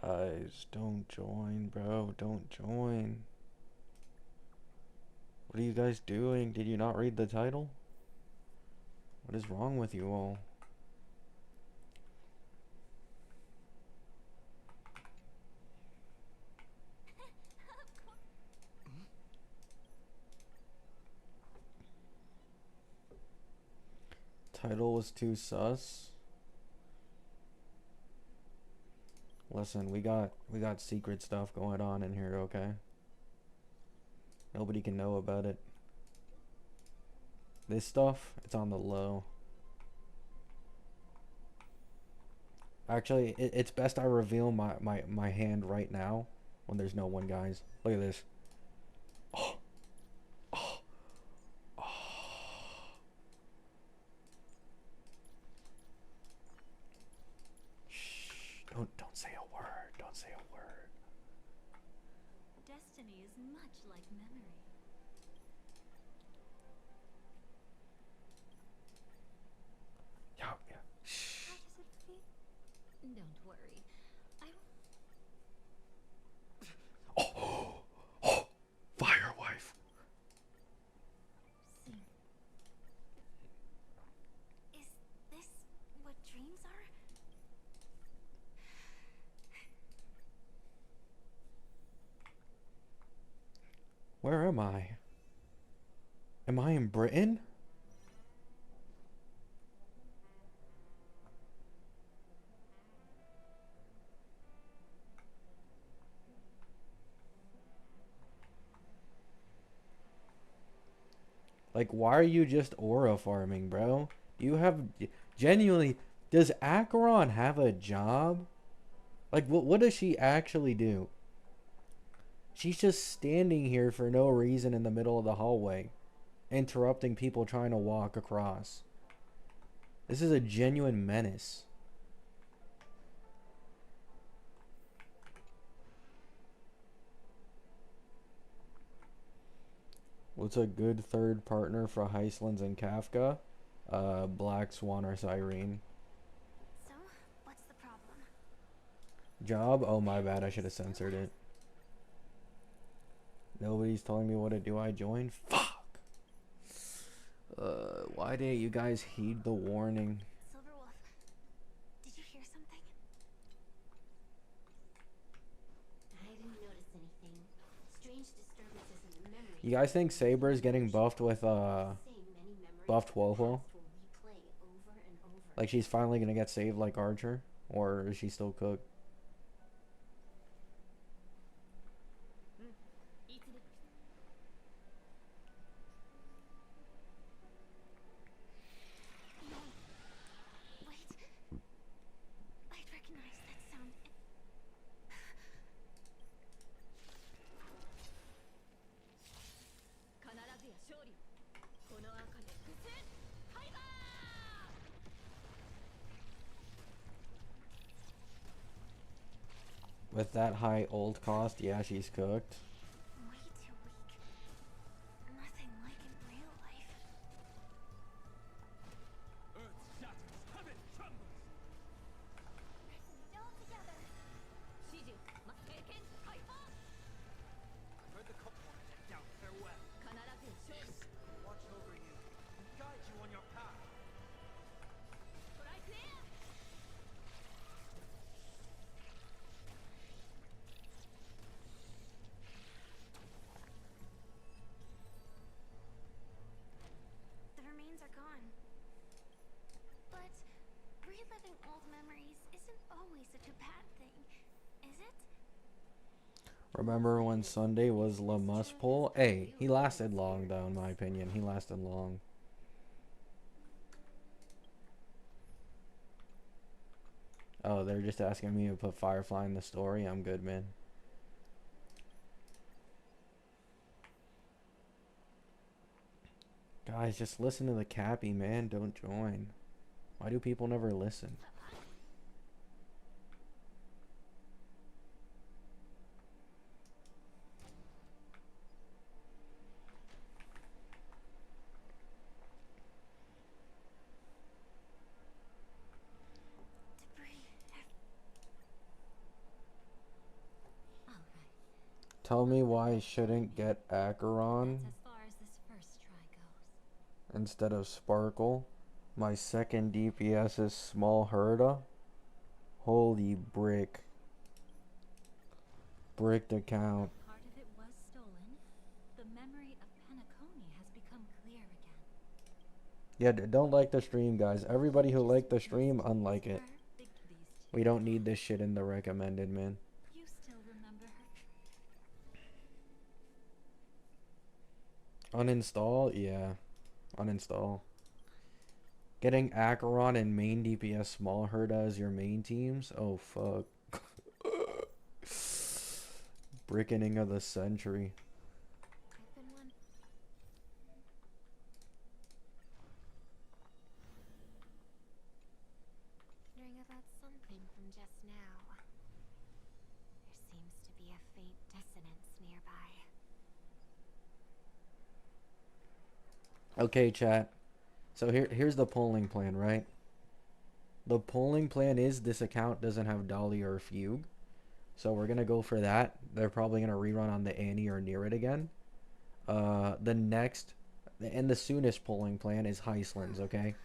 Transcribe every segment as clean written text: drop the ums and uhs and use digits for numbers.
Guys, don't join, bro. Don't join. What are you guys doing? Did you not read the title? What is wrong with you all? Title was too sus. Listen, we got secret stuff going on in here, okay? Nobody can know about it. This stuff, it's on the low. Actually, it's best I reveal my hand right now when there's no one, guys. Look at this. Oh, oh, oh. Shh. Don't say a word. Don't say a word. Destiny is much like memory. Yeah, yeah. Shh. How does it feel? Don't worry. I Oh, oh, fire wife. sing. Is this what dreams are? Where am I? Am I in Britain? Like, why are you just aura farming, bro? Do you have genuinely? Does Acheron have a job? Like, what does she actually do? She's just standing here for no reason in the middle of the hallway, interrupting people trying to walk across. This is a genuine menace. What's a good third partner for Heislands and Kafka? Black Swan or Cyrene. So, what's the problem? Job? Oh my bad, I should have censored it. Nobody's telling me what to do. I join? Fuck! Why didn't you guys heed the warning? Silverwolf, did you hear something? I didn't notice anything. Strange disturbances in the memory. You guys think Saber is getting buffed with, buffed Woeful? Like she's finally gonna get saved like Archer? Or is she still cooked? No. Wait. I'd recognize that sound. With that high ult cost, yeah, she's cooked. Way too weak. Nothing like in real life. Still together. The remains are gone. But reliving old memories isn't always such a bad thing, is it? Remember when Sunday was La Pull? Hey, he lasted long though, in my opinion. He lasted long. Oh, they're just asking me to put Firefly in the story. I'm good, man. Guys, just listen to the Cappy, man. Don't join. Why do people never listen? Tell me why I shouldn't get Acheron That's as far as this first try goes. instead of Sparkle. My second DPS is Small Herda. Holy brick. Bricked account. Part of it was stolen. The memory of Penacony has become clear again. Yeah, don't like the stream, guys. Everybody who liked the stream, unlike it. Big these two. We don't need this shit in the recommended, man. You still remember her? Uninstall? Yeah. Uninstall. Getting Acheron and main DPS Small Herda as your main teams? Oh, fuck. Brickening of the century. I've been one. Wondering about something from just now. There seems to be a faint dissonance nearby. Okay, chat. So here's the polling plan, right? The polling plan is this account doesn't have Dolly or Fugue. So we're going to go for that. They're probably going to rerun on the Annie or near it again. The next and the soonest polling plan is Heislands, okay?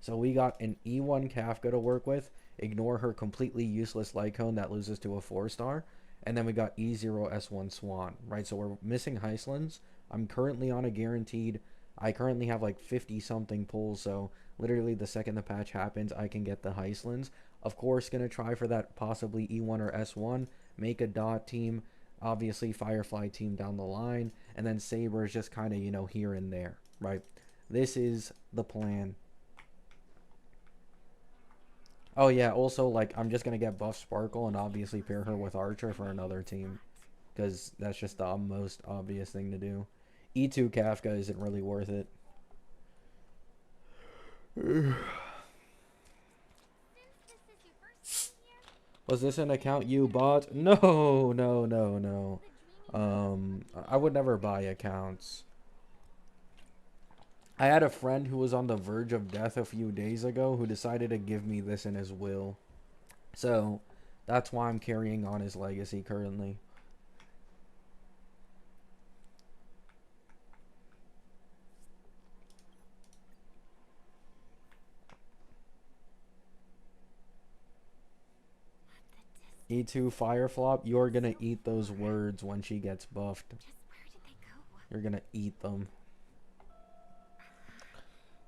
So we got an E1 Kafka to work with. Ignore her completely useless Lycone that loses to a 4-star. And then we got E0 S1 Swan, right? So we're missing Heislands. I'm currently on a guaranteed... I currently have like 50 something pulls, so literally the second the patch happens, I can get the Heislands. Of course, gonna try for that possibly E1 or S1, make a dot team, obviously Firefly team down the line, and then Saber is just kind of, you know, here and there, right? This is the plan. Oh yeah, also, like, I'm just gonna get buff Sparkle and obviously pair her with Archer for another team, because that's just the most obvious thing to do. E2 Kafka isn't really worth it. Was this an account you bought? No, no, no, no. I would never buy accounts. I had a friend who was on the verge of death a few days ago who decided to give me this in his will. So, that's why I'm carrying on his legacy currently. E2 Fireflop, you're gonna eat those words when she gets buffed. Just where did they go? You're gonna eat them.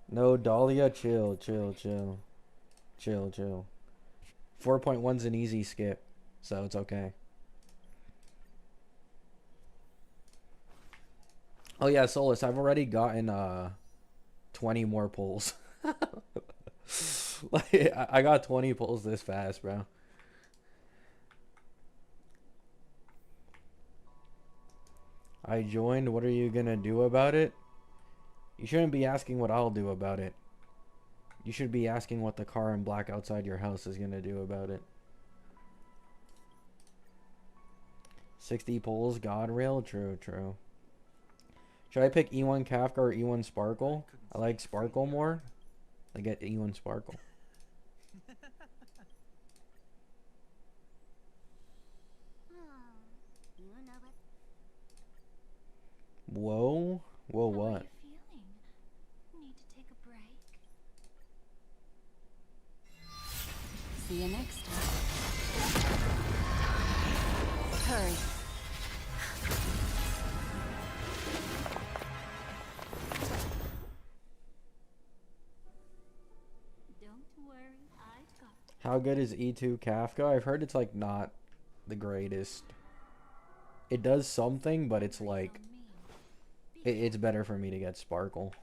No, Dahlia, chill, chill, chill. Chill, chill. 4.1's an easy skip, so it's okay. Oh yeah, Solus, I've already gotten 20 more pulls. Like, I got 20 pulls this fast, bro. I joined. What are you gonna do about it? You shouldn't be asking what I'll do about it. You should be asking what the car in black outside your house is gonna do about it. 60 pulls, God rail? True, true. Should I pick E1 Kafka or E1 Sparkle? I like Sparkle more. I get E1 Sparkle. Whoa. Whoa, How are what? you feeling? Need to take a break? See you next time. Hurry. Don't worry, I've got How good is E2 Kafka? I've heard it's like not the greatest. It does something, but it's like me. it's better for me to get Sparkle,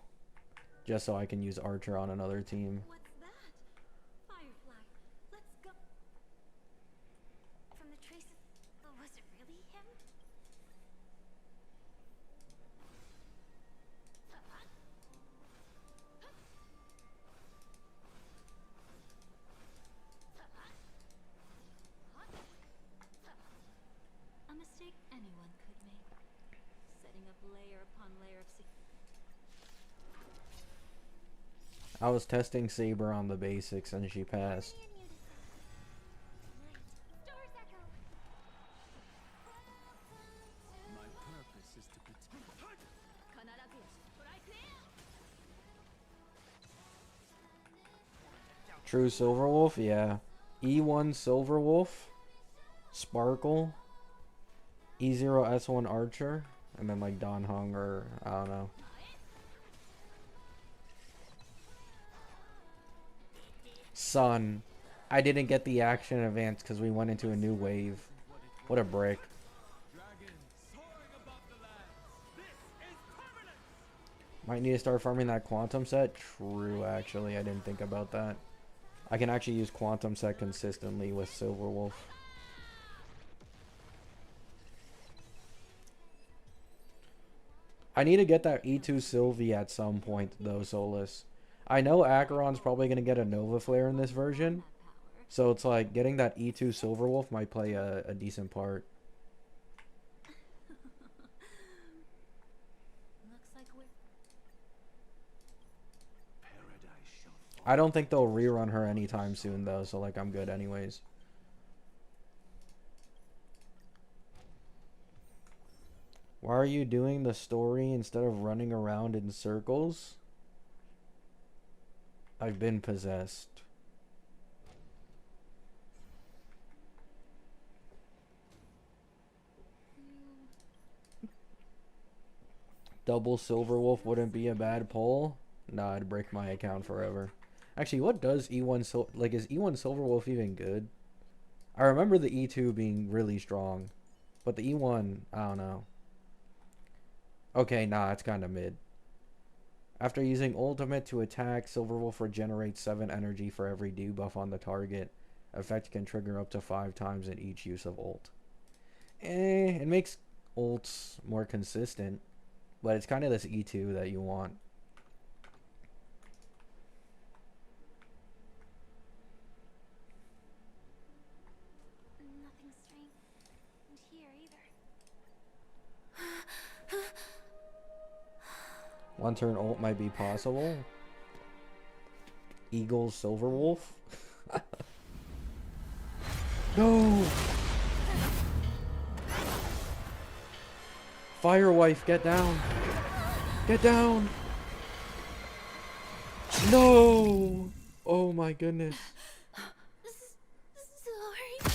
just so I can use Archer on another team. What's that? Firefly, let's go. From the traces, was it really him? A mistake anyone could make. Setting up layer upon layer of I was testing Saber on the basics and she passed. Stars echo. True Silverwolf, yeah. E1 Silverwolf, Sparkle, E0 S1 Archer, and then like Don Hung or I don't know. Sun. I didn't get the action advance because we went into a new wave. What a break. Might need to start farming that quantum set. True, actually. I didn't think about that. I can actually use quantum set consistently with Silverwolf. I need to get that E2 Sylvie at some point, though, Solus. I know Acheron's probably going to get a Nova Flare in this version. So it's like getting that E2 Silverwolf might play a decent part. Looks like we're I don't think they'll rerun her anytime soon, though, so like I'm good anyways. Why are you doing the story instead of running around in circles? I've been possessed. Double Silverwolf wouldn't be a bad pull. Nah, I'd break my account forever. Actually, what does E1 like is E1 Silverwolf even good? I remember the E2 being really strong, but the E1, I don't know. Okay, nah, it's kind of mid. After using ultimate to attack, Silverwolf regenerates 7 energy for every debuff on the target. Effect can trigger up to 5 times in each use of ult. It makes ults more consistent, but it's kind of this E2 that you want. Nothing strange here either. One turn ult might be possible. Eagle Silverwolf. No! Firewife, get down! Get down! No! Oh my goodness. Sorry.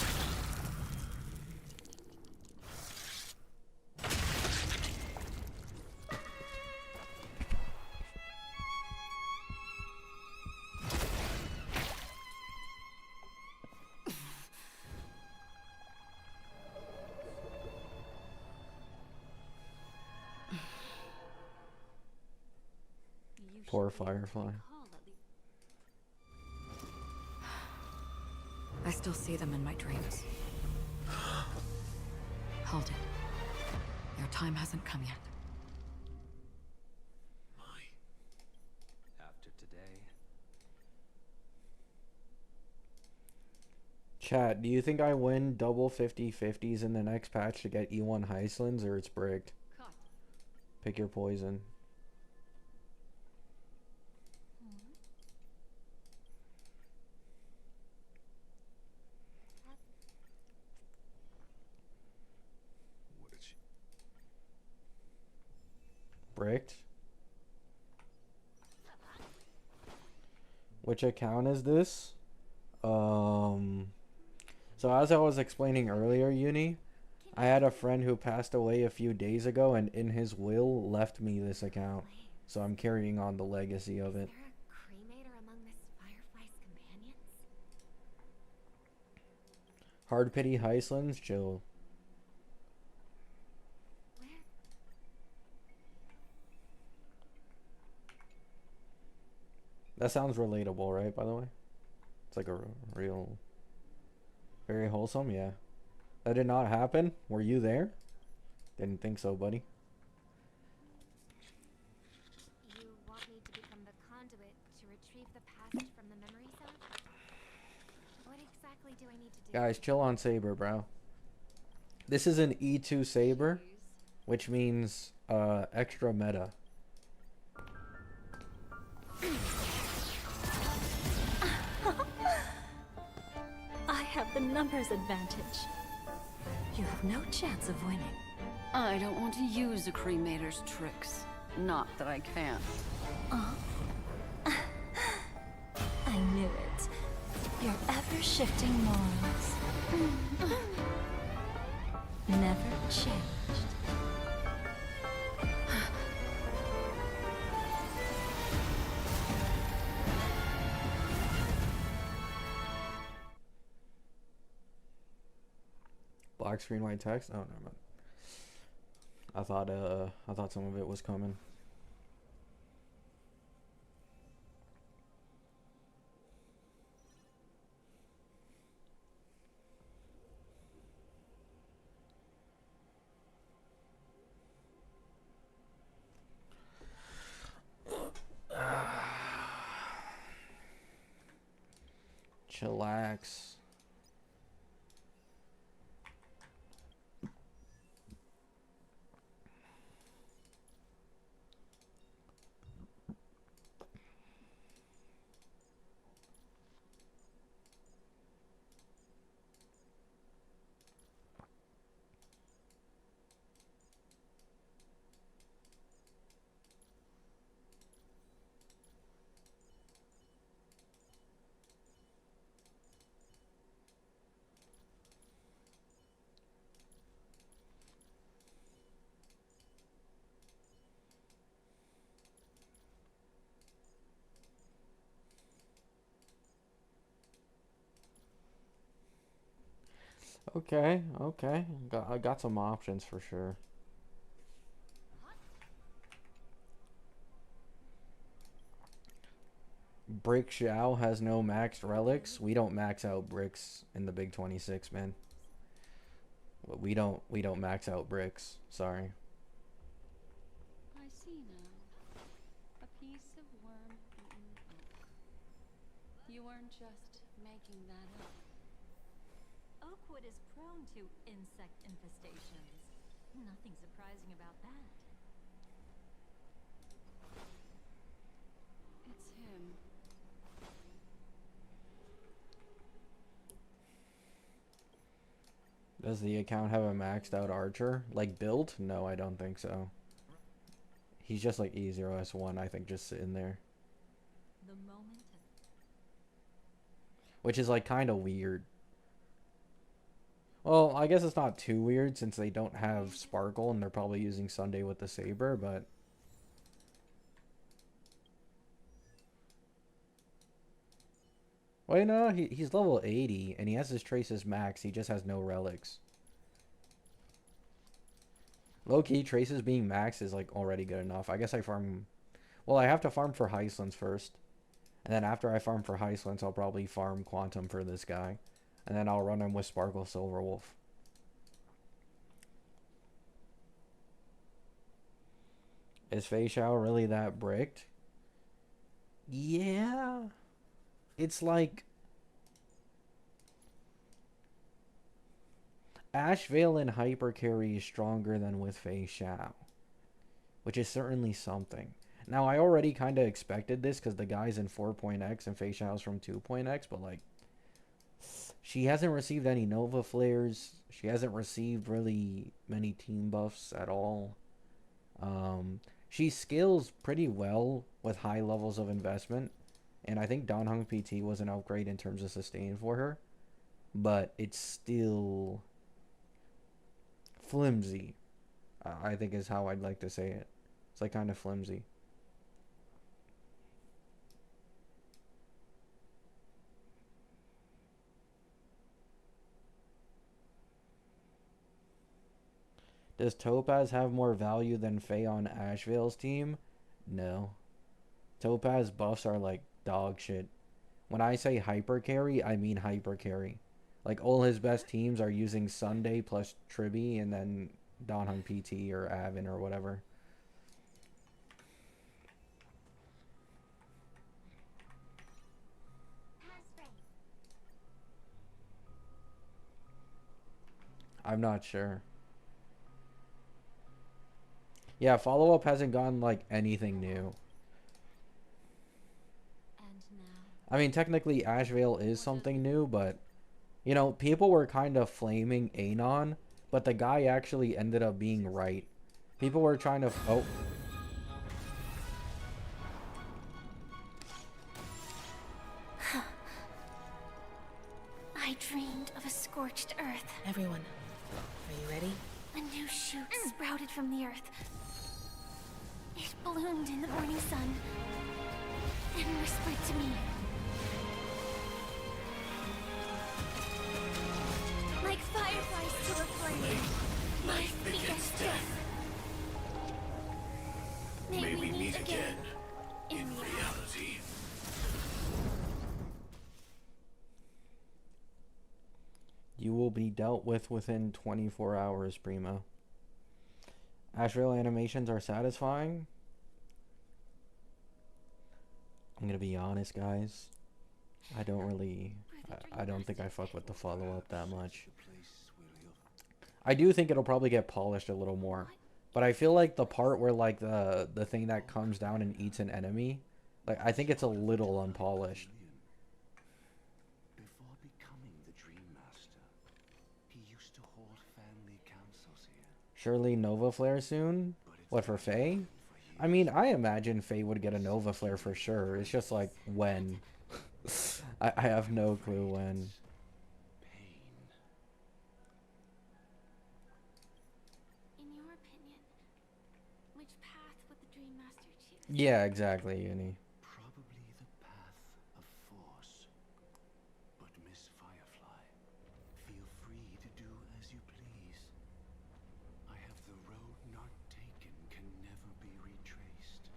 you Poor should be able to Firefly. recall at least- I still see them in my dreams. Hold it. Their time hasn't come yet. After today, Chat, do you think I win double 50/50s in the next patch to get E1 Heislands, or it's bricked? Cut. Pick your poison. which Bricked? Which account is this? So as I was explaining earlier, Uni, I had a friend who passed away a few days ago, and in his will left me this account. So I'm carrying on the legacy of Is it. there a cremator among this Firefly's companions? Hard pity Heislands, chill. Where? That sounds relatable, right, by the way? It's like a real... Very wholesome, yeah. That did not happen? Were you there? Didn't think so, buddy. You want me to become the conduit to retrieve the passage from the memory zone? What exactly do I need to do? Guys, chill on Saber, bro. This is an E2 Saber, which means extra meta. I have the numbers advantage. You have no chance of winning. I don't want to use a cremator's tricks. Not that I can't. I knew it. Your ever-shifting morals. Never changed. Black screen, white text. Oh, never mind. I thought some of it was coming. Chillax. Okay, okay. I got some options for sure. Brick Xiao has no maxed relics. We don't max out bricks in the Big 26, man. We don't max out bricks. Sorry. I see now. A piece of worm-eaten oak. You weren't just making that up. Oakwood is prone to insect infestations. Nothing surprising about that. It's him. Does the account have a maxed out archer? Like built? No, I don't think so. He's just like E0S1, I think, just sitting there. The moment of Which is like kind of weird. Well, I guess it's not too weird since they don't have Sparkle and they're probably using Sunday with the Saber, but... Wait, no, he's level 80 and he has his Traces max, he just has no relics. Low-key, Traces being max is like already good enough. I guess I farm... Well, I have to farm for Heistlands first. And then after I farm for Heistlands, I'll probably farm Quantum for this guy. And then I'll run him with Sparkle Silverwolf. Is Fei Xiao really that bricked? Yeah. It's like... Ash Veil and Hyper Carry is stronger than with Fei Xiao. Which is certainly something. Now, I already kind of expected this because the guy's in 4.x and Fei Xiao's from 2.x, but like... She hasn't received any Nova Flares. She hasn't received really many team buffs at all. She scales pretty well with high levels of investment. And I think Dan Heng PT was an upgrade in terms of sustain for her. But it's still flimsy, I think is how I'd like to say it. It's like kind of flimsy. Does Topaz have more value than Faye on Ashvale's team? No. Topaz buffs are like dog shit. When I say hyper carry, I mean hyper carry. Like all his best teams are using Sunday plus Tribby and then Dan Heng PT or Avon or whatever. I'm not sure. Yeah, follow-up hasn't gone like anything new. and now. I mean, technically Ashvale is something new, but you know, people were kind of flaming Anon, but the guy actually ended up being right. People were trying to oh. I dreamed of a scorched earth. Everyone, are you ready? A new shoot sprouted from the earth. It bloomed in the morning sun and whispered to me. Like fireflies to a flame, life begets death. May we meet again in reality. You will be dealt with within 24 hours, Primo. Asheville animations are satisfying. I'm gonna be honest, guys. I don't really... I don't think I fuck with the follow-up that much. I do think it'll probably get polished a little more. But I feel like the part where, like, the thing that comes down and eats an enemy, like, I think it's a little unpolished. Before becoming the Dream Master, he used to hold family councils here. Surely Nova Flare soon? What, for Faye? I mean, I imagine Faye would get a Nova Flare for sure. It's just like, when? I have no clue when. Pain. In your opinion, which path would the Dream Master choose? Yeah, exactly, Uni. Probably the path of force. But Miss Firefly, feel free to do as you please. I have the road not taken can never be retraced.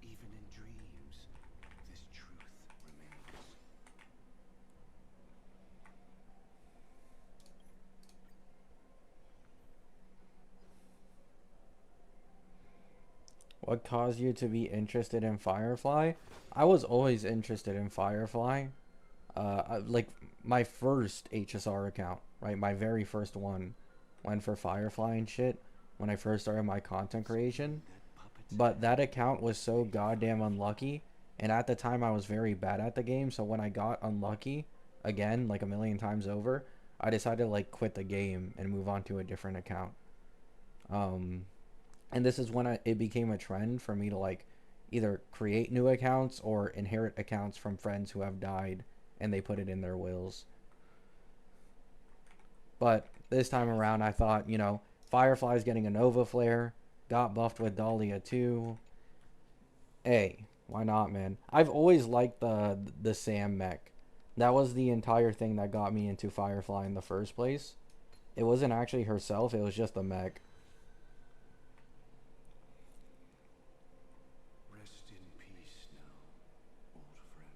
Even in dreams, this truth remains. What caused you to be interested in Firefly? I was always interested in Firefly. Like, my first HSR account, right? My very first one went for Firefly and shit when I first started my content creation. But that account was so goddamn unlucky. And at the time, I was very bad at the game. So when I got unlucky, again, like a million times over, I decided to, like, quit the game and move on to a different account. And this is when it became a trend for me to, like, either create new accounts or inherit accounts from friends who have died and they put it in their wills. But this time around, I thought, you know, Firefly's getting a Nova Flare, got buffed with Dahlia 2. Hey, why not, man? I've always liked the Sam mech. That was the entire thing that got me into Firefly in the first place. It wasn't actually herself, it was just the mech. Rest in peace now, old friend.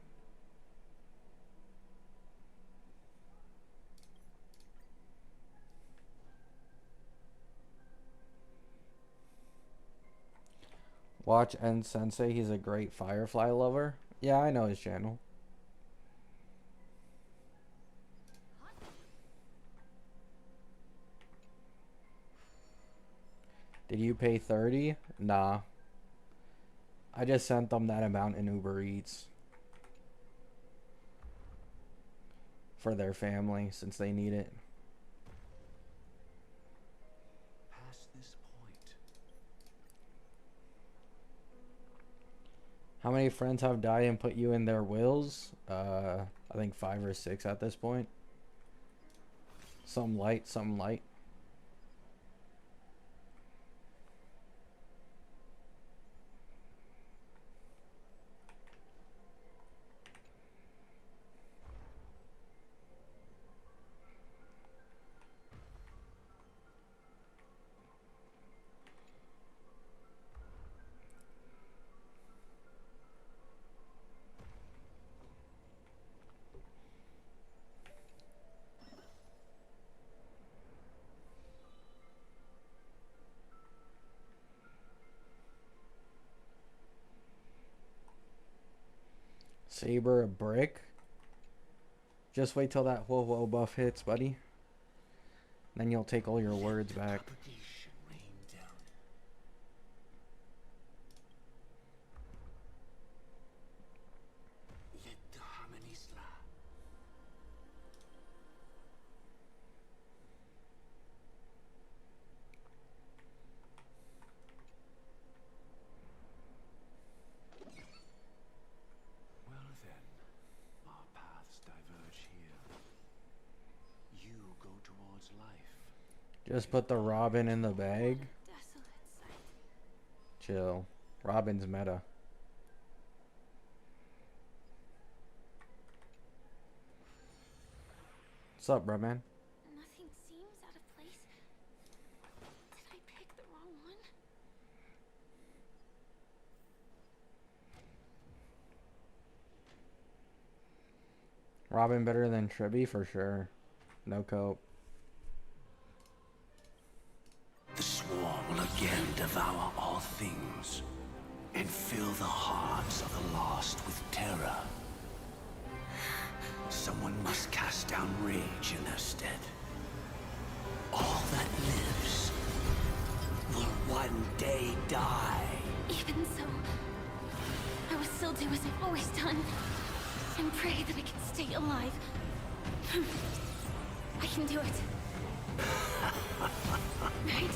Watch N Sensei, he's a great Firefly lover. Yeah, I know his channel. Did you pay 30? Nah. I just sent them that amount in Uber Eats. For their family, since they need it. Past this point, How many friends have died and put you in their wills? I think 5 or 6 at this point. Some light, some light. Saber a brick. Just wait till that whoa buff hits, buddy. Then you'll take all your words back. propagation rained down. Let the harmony sla. Well then, our paths diverge here. one's life. Just put the Robin in the bag. Desolate sight. Chill. Robin's meta. What's up, bro, man? Nothing seems out of place. Did I pick the wrong one? Robin better than Tribby for sure. No cope. The swarm will again devour all things and fill the hearts of the lost with terror. Someone must cast down rage in their stead. All that lives will one day die. Even so, I will still do as I've always done. And pray that I can stay alive. I can do it. Right?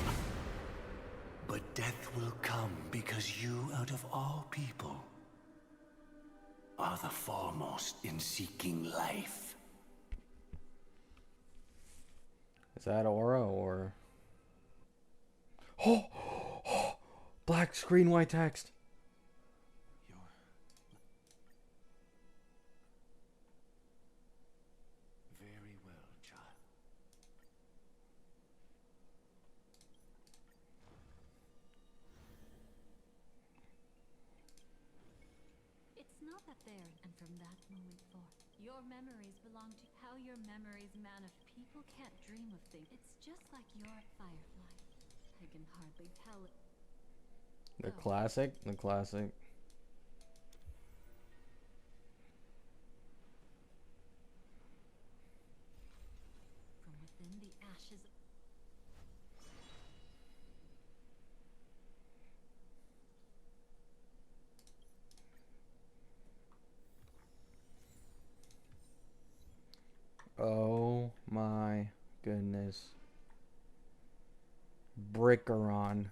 But death will come because you, out of all people, are the foremost in seeking life. Is that Aura or... Oh! Black screen, white text. Very well, child. It's not that there, and from that moment forth, your memories belong to how your memories manifest. People can't dream of things. It's just like your firefly. I can hardly tell it. The classic, the classic. From within the ashes. Oh my goodness. Brickeron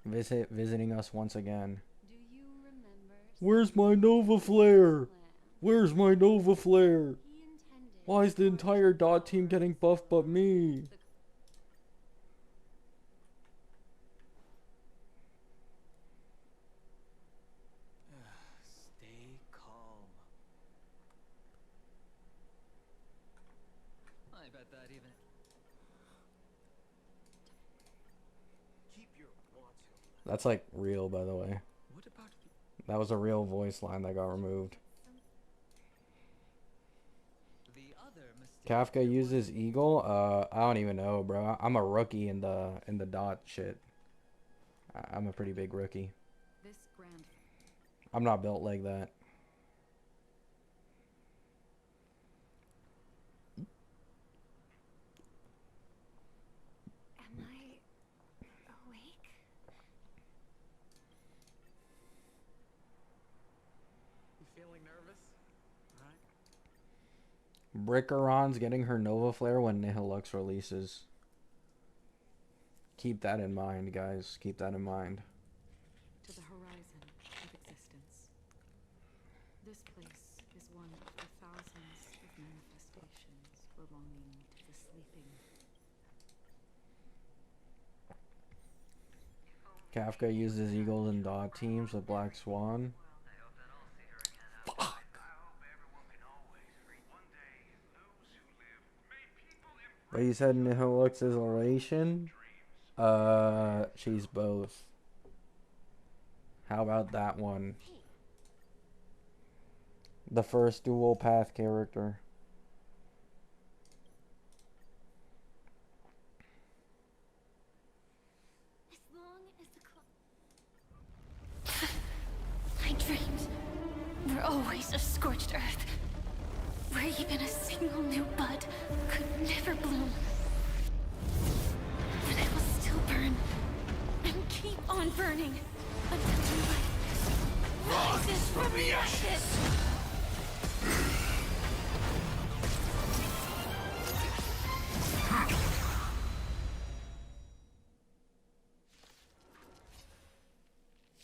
visiting us once again. Do you remember? Where's my Nova Flare? Plan? Where's my Nova Flare? He intended. Why is the entire dot team getting buffed but me? Stay calm. I bet that even. Keep your wants. That's like real, by the way. What about That was a real voice line that got removed. the other mistake? Kafka uses Eagle. I don't even know, bro. I'm a rookie in the dot shit. I'm a pretty big rookie. This grand I'm not built like that. Am I awake? You feeling nervous? Right? Brickeron's getting her Nova Flare when Nihilux releases. Keep that in mind, guys. Keep that in mind. to the horizon of existence. This place is one of the thousands of manifestations belonging to the sleeping. Kafka uses Eagles and dot teams with Black Swan. But you said Nihilux is elation? She's both. How about that one? The first dual path character. As long as the clock. My dreams were always of scorched earth, where even a single new bud could never bloom. But I will still burn and keep on burning until light rises from the ashes.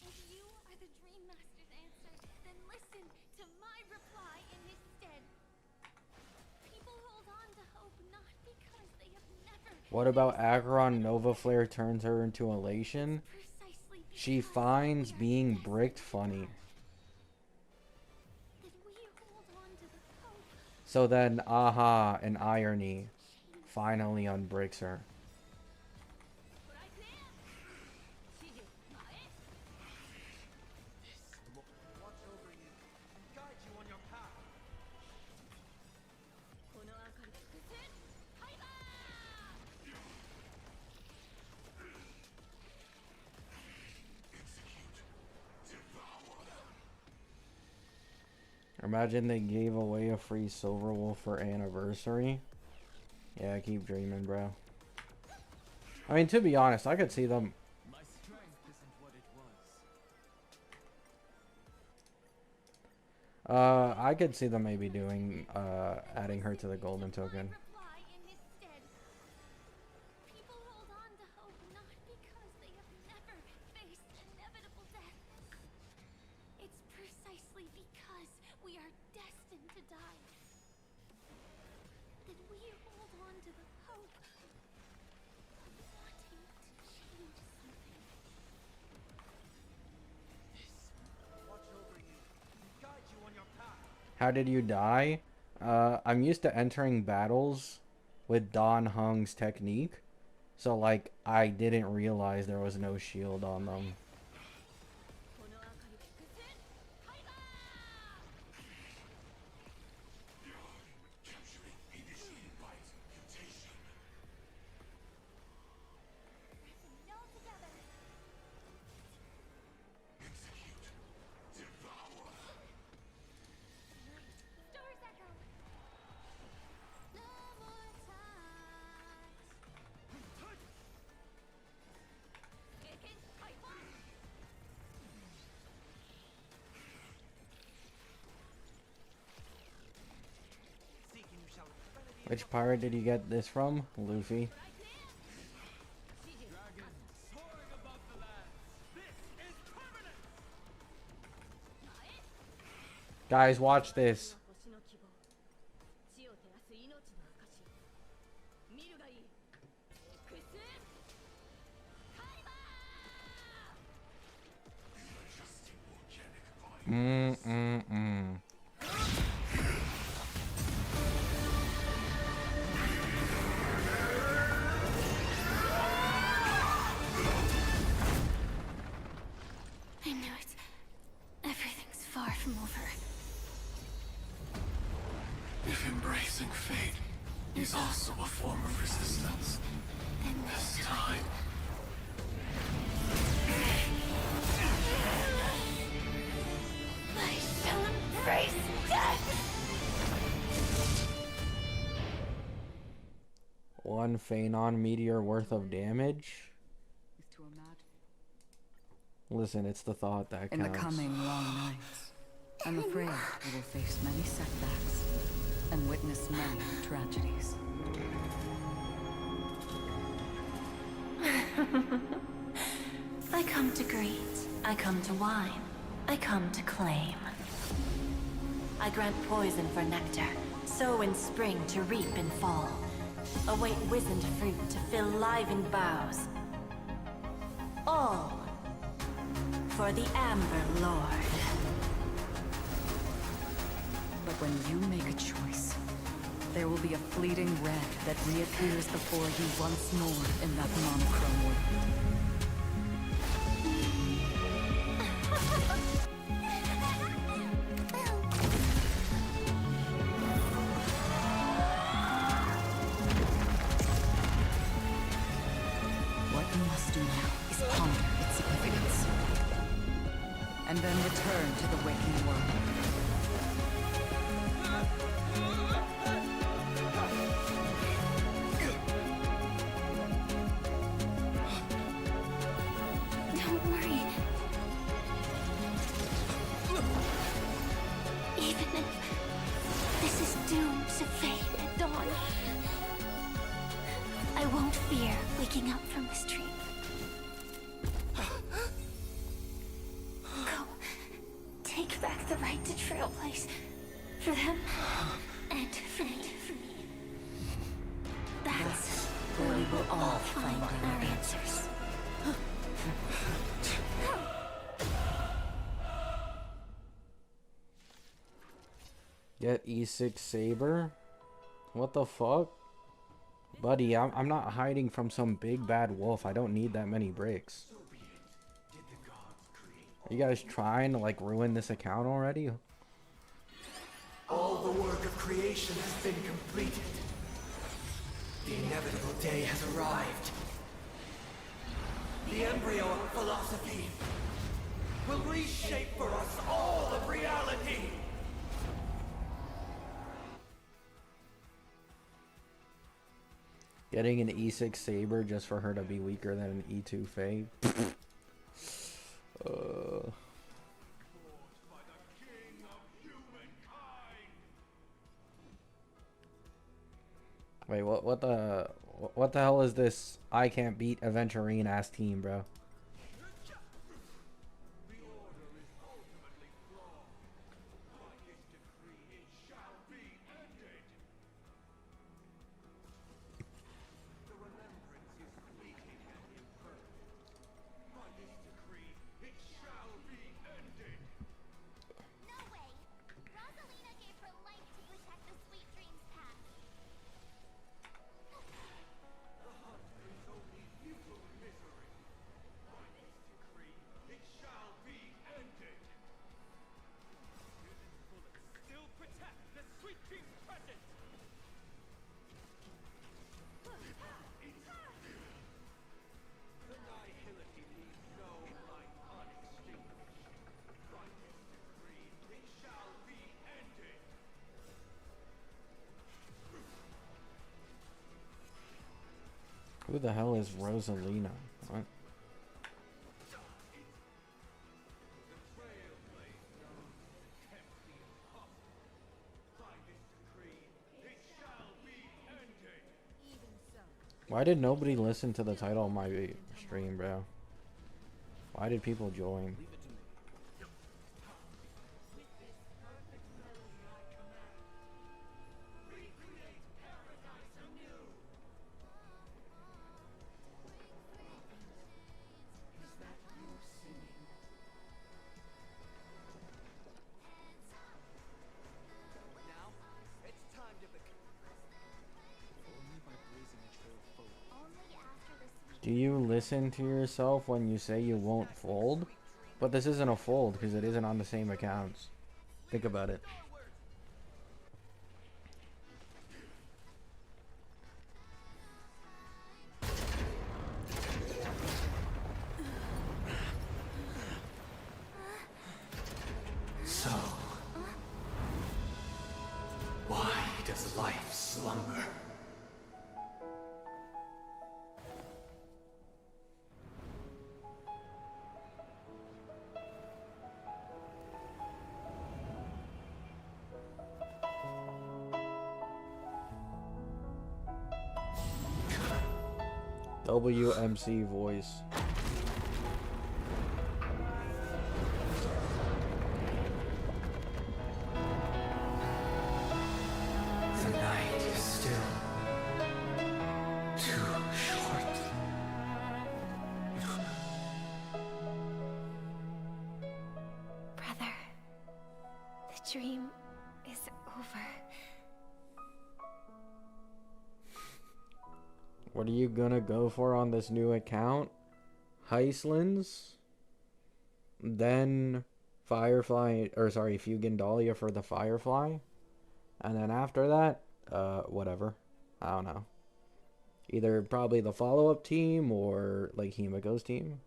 If you are the Dream Master's answer, then listen to my reply in his stead. People hold on to hope not because they have never What about Acheron? Nova Flare turns her into elation. Precisely She because finds we are being destined bricked to funny. die, that we hold on to the hope. So then, aha, an irony finally unbricks her. Watch over you and guide you on your path. Imagine they gave away a free Silver Wolf for anniversary. Yeah, keep dreaming, bro. I mean, to be honest, I could see them. My strength isn't what it was. I could see them maybe doing, adding her to the golden token. Reply in his stead. People hold on to hope not because they have never faced inevitable death. It's precisely because we are destined to die that we hold on to the hope of wanting to change something. Watch over you and guide you on your path. How did you die? I'm used to entering battles with Don Hung's technique. So, like, I didn't realize there was no shield on them. Stars echo. No more Seeking shall remedy Which pirate did you get this from? Luffy. dragon soaring above the lands. This is permanent. Guys, watch this. Mm-mm-mm. I knew it. Everything's far from over. If embracing fate is also a form of resistance, Then this time I shall embrace death! One Phanon meteor worth of damage. Is to imagine. Listen, it's the thought that In counts. the coming long nights, I'm afraid we will face many setbacks and witness many tragedies. I come to greet. I come to wine. I come to claim. I grant poison for nectar. Sow in spring to reap in fall. Await wizened fruit to fill livened boughs. All for the Amber Lord. But when you make a choice, there will be a fleeting red that reappears before you once more in that monochrome world. What you must do now is ponder its significance. And then return to the waking world. Don't worry. Even if this is doomed to fade at dawn, I won't fear waking up from this dream. Go. Take back the right to Trailblaze. For them and for me. That's Where we will finding your answers. Get E6 Saber? What the fuck? Buddy, I'm not hiding from some big bad wolf. I don't need that many bricks. Are you guys trying to like ruin this account already? All the work of creation has been completed. The inevitable day has arrived. The embryo of philosophy will reshape for us all of reality. Getting an E6 Saber just for her to be weaker than an E2 Fae? Wait, what the hell is this I can't beat Aventurine ass team, bro? Who the hell is Rosalina? What? Why did nobody listen to the title of my stream, bro? Why did people join? Do you listen to yourself when you say you won't fold? But this isn't a fold because it isn't on the same accounts. Think about it. So, why does life slumber? WMC voice. The night is still too short. Brother, the dream is over. What are you gonna go for on this new account? Heislands? Then Firefly, or sorry, Fugan Dahlia for the Firefly? And then after that, whatever. I don't know. Either probably the follow-up team or like Himiko's team.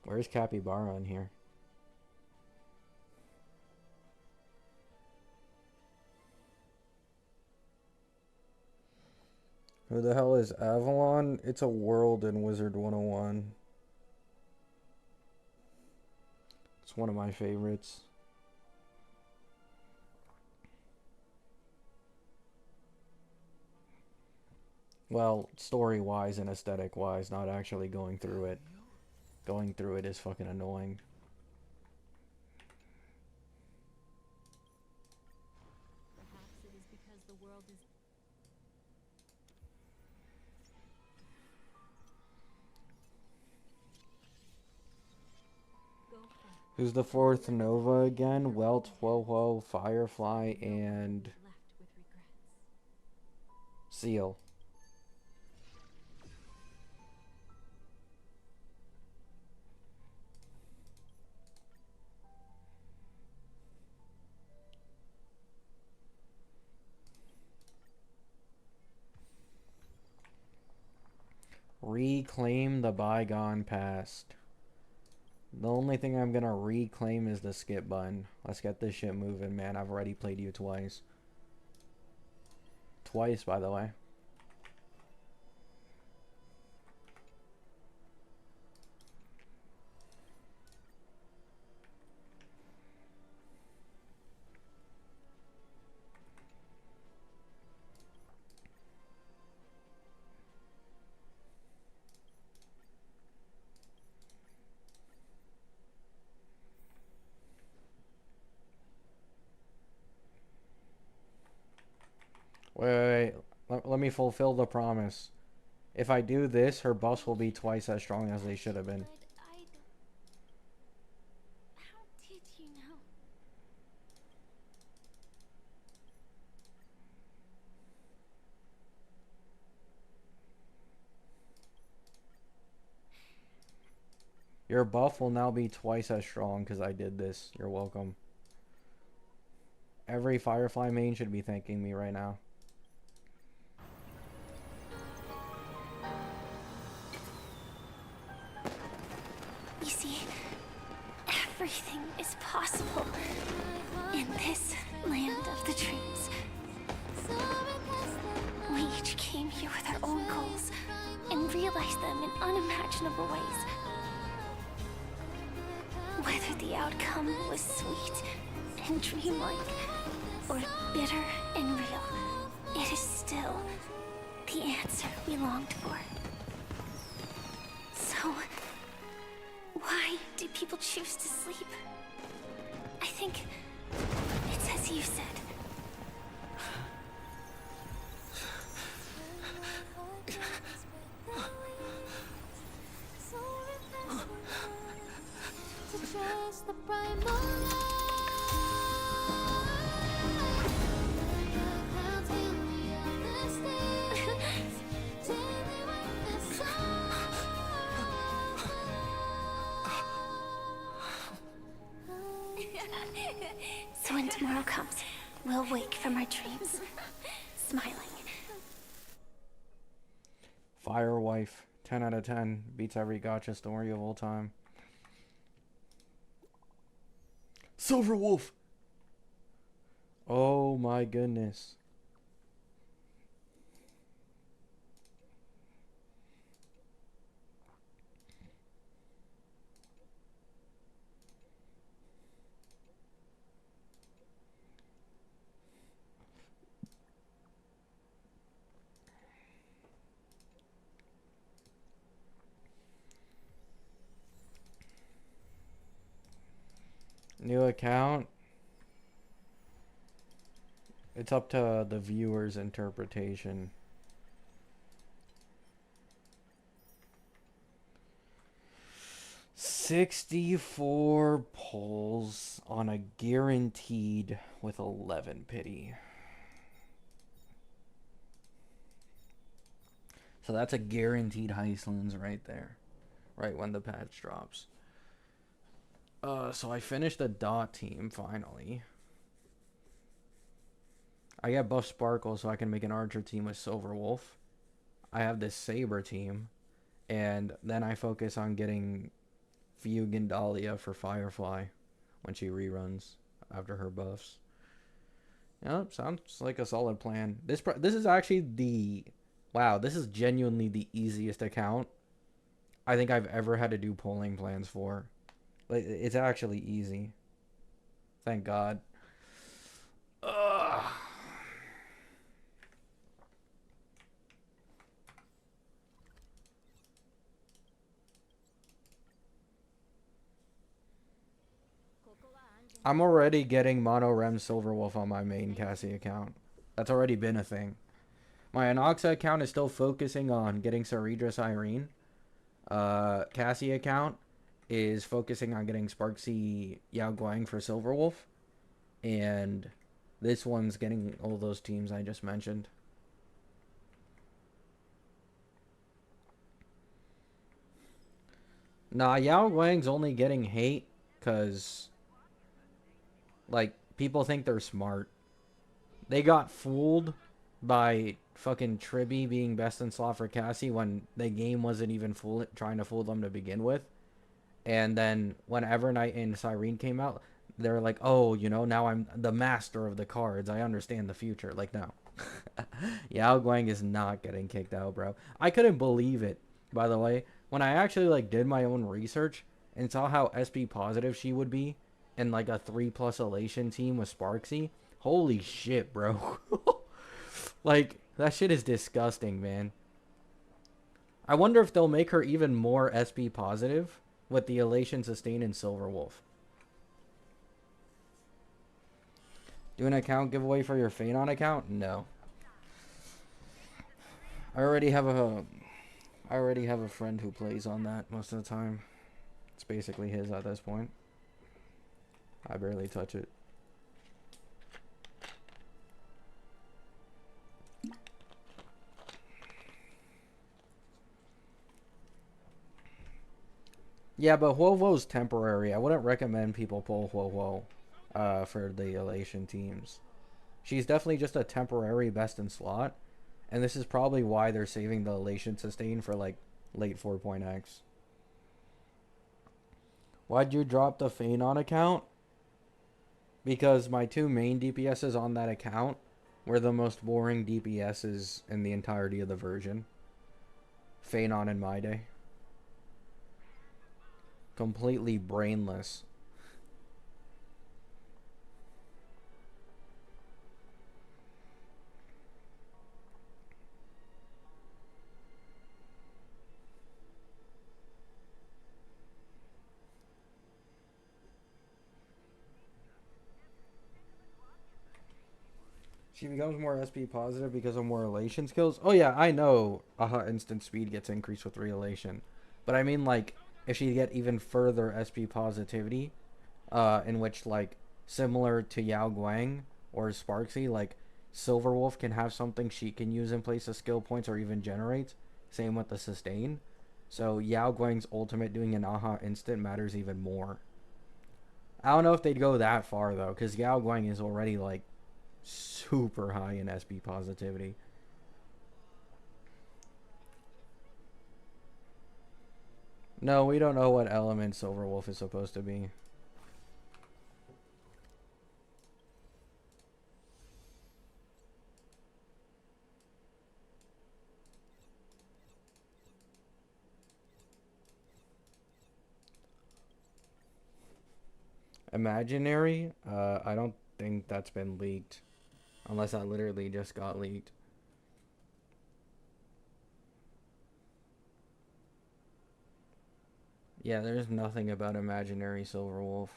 Where's Capybara in here? Who the hell is Avalon? It's a world in Wizard 101. It's one of my favorites. Well, story-wise and aesthetic-wise, not actually going through it. Going through it is fucking annoying. Perhaps it is because the world is go for it. Who's the fourth Nova again? Welt, Ho-Ho, Firefly, and Left with regrets. Seal. Reclaim the bygone past. The only thing I'm gonna reclaim is the skip button. Let's get this shit moving, man. I've already played you twice. Twice, by the way. Wait. Let me fulfill the promise. If I do this, her buffs will be twice as strong as they should have been. But I don't... How did you know? Your buff will now be twice as strong because I did this. You're welcome. Every Firefly main should be thanking me right now. You see, everything is possible in this land of the dreams. We each came here with our own goals and realized them in unimaginable ways. Whether the outcome was sweet and dreamlike or bitter and real, it is still the answer we longed for. So, why do people choose to sleep? I think it's as you said. So when tomorrow comes, we'll wake from our dreams, smiling. Firewife, 10 out of 10. Beats every gotcha story of all time. Silverwolf! Oh my goodness. New account. It's up to the viewer's interpretation. $64 pulls on a guaranteed with 11 pity. So that's a guaranteed Heistlands right there. Right when the patch drops. So I finished the dot team finally. I got buff Sparkle so I can make an archer team with Silverwolf. I have this Saber team. And then I focus on getting Fugue and Dahlia for Firefly when she reruns after her buffs. Yep, sounds like a solid plan. This is actually the... Wow, this is genuinely the easiest account I think I've ever had to do polling plans for. Like, it's actually easy. Thank God. Ugh. I'm already getting Mono Rem Silverwolf on my main Cassie account. That's already been a thing. My Anoxa account is still focusing on getting Saridris Irene. Cassie account is focusing on getting Sparksy Yao Guang for Silverwolf. And this one's getting all those teams I just mentioned. Nah, Yao Guang's only getting hate because, like, people think they're smart. They got fooled by fucking Tribby being best in slot for Cassie when the game wasn't even trying to fool them to begin with. And then when Evernight and Cyrene came out, they're like, oh, you know, now I'm the master of the cards. I understand the future. Like, no. Yao Guang is not getting kicked out, bro. I couldn't believe it, by the way. When I actually, like, did my own research and saw how SP positive she would be in, like, a 3+ Elation team with Sparksy, holy shit, bro. Like, that shit is disgusting, man. I wonder if they'll make her even more SP positive with the Elation Sustain and Silverwolf. Do an account giveaway for your Phanon account? No. I already have a friend who plays on that most of the time. It's basically his at this point. I barely touch it. Yeah, but Huohuo's temporary. I wouldn't recommend people pull Huohuo for the Elation teams. She's definitely just a temporary best in slot. And this is probably why they're saving the Elation Sustain for, like, late 4.x. Why'd you drop the Phanon account? Because my two main DPSs on that account were the most boring DPSs in the entirety of the version. Phanon and My Day. Completely brainless. She becomes more SP positive because of more Elation skills. Oh yeah, I know instant speed gets increased with re-Elation. But I mean, like, if she get even further SP positivity, in which, like, similar to Yao Guang or Sparksy, like, Silverwolf can have something she can use in place of skill points or even generate. Same with the sustain. So Yao Guang's ultimate doing an instant matters even more. I don't know if they'd go that far though, because Yao Guang is already, like, super high in SP positivity. No, we don't know what element Silverwolf is supposed to be. Imaginary? I don't think that's been leaked. Unless that literally just got leaked. Yeah, there's nothing about Imaginary Silverwolf.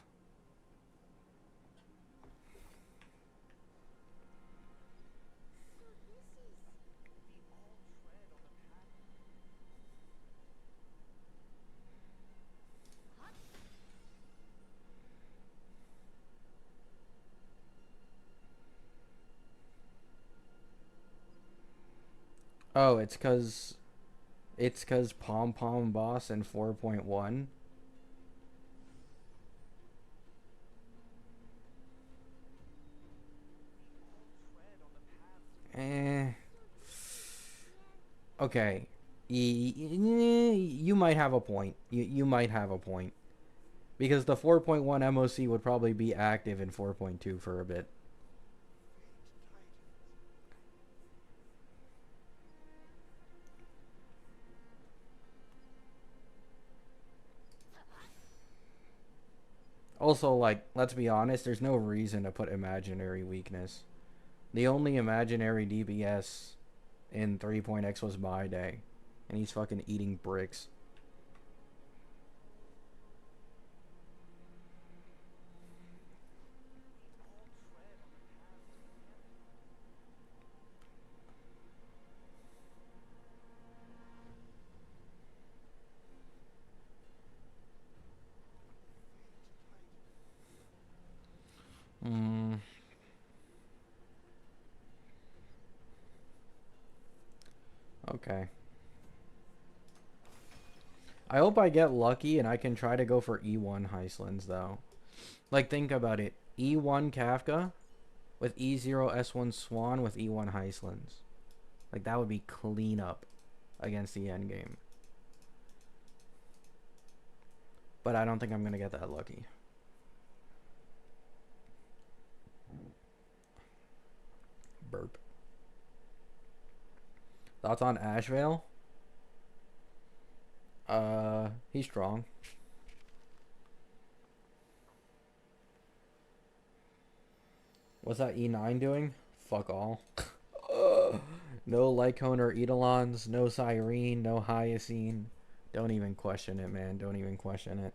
Oh, it's cause Pom Pom Boss in 4.1. Okay. You might have a point. You might have a point. Because the 4.1 MOC would probably be active in 4.2 for a bit. Also, like, let's be honest, there's no reason to put imaginary weakness. The only imaginary DPS in 3.x was My Day. And he's fucking eating bricks. Okay. I hope I get lucky and I can try to go for E1 Heistlands though. Like, think about it. E1 Kafka with E0 S1 Swan with E1 Heistlands. Like, that would be clean up against the endgame. But I don't think I'm going to get that lucky. Burp. Thoughts on Ashvale? He's strong. What's that E9 doing? Fuck all. No Lycone or Eidolons, no Cyrene, no Hyacine. Don't even question it, man. Don't even question it.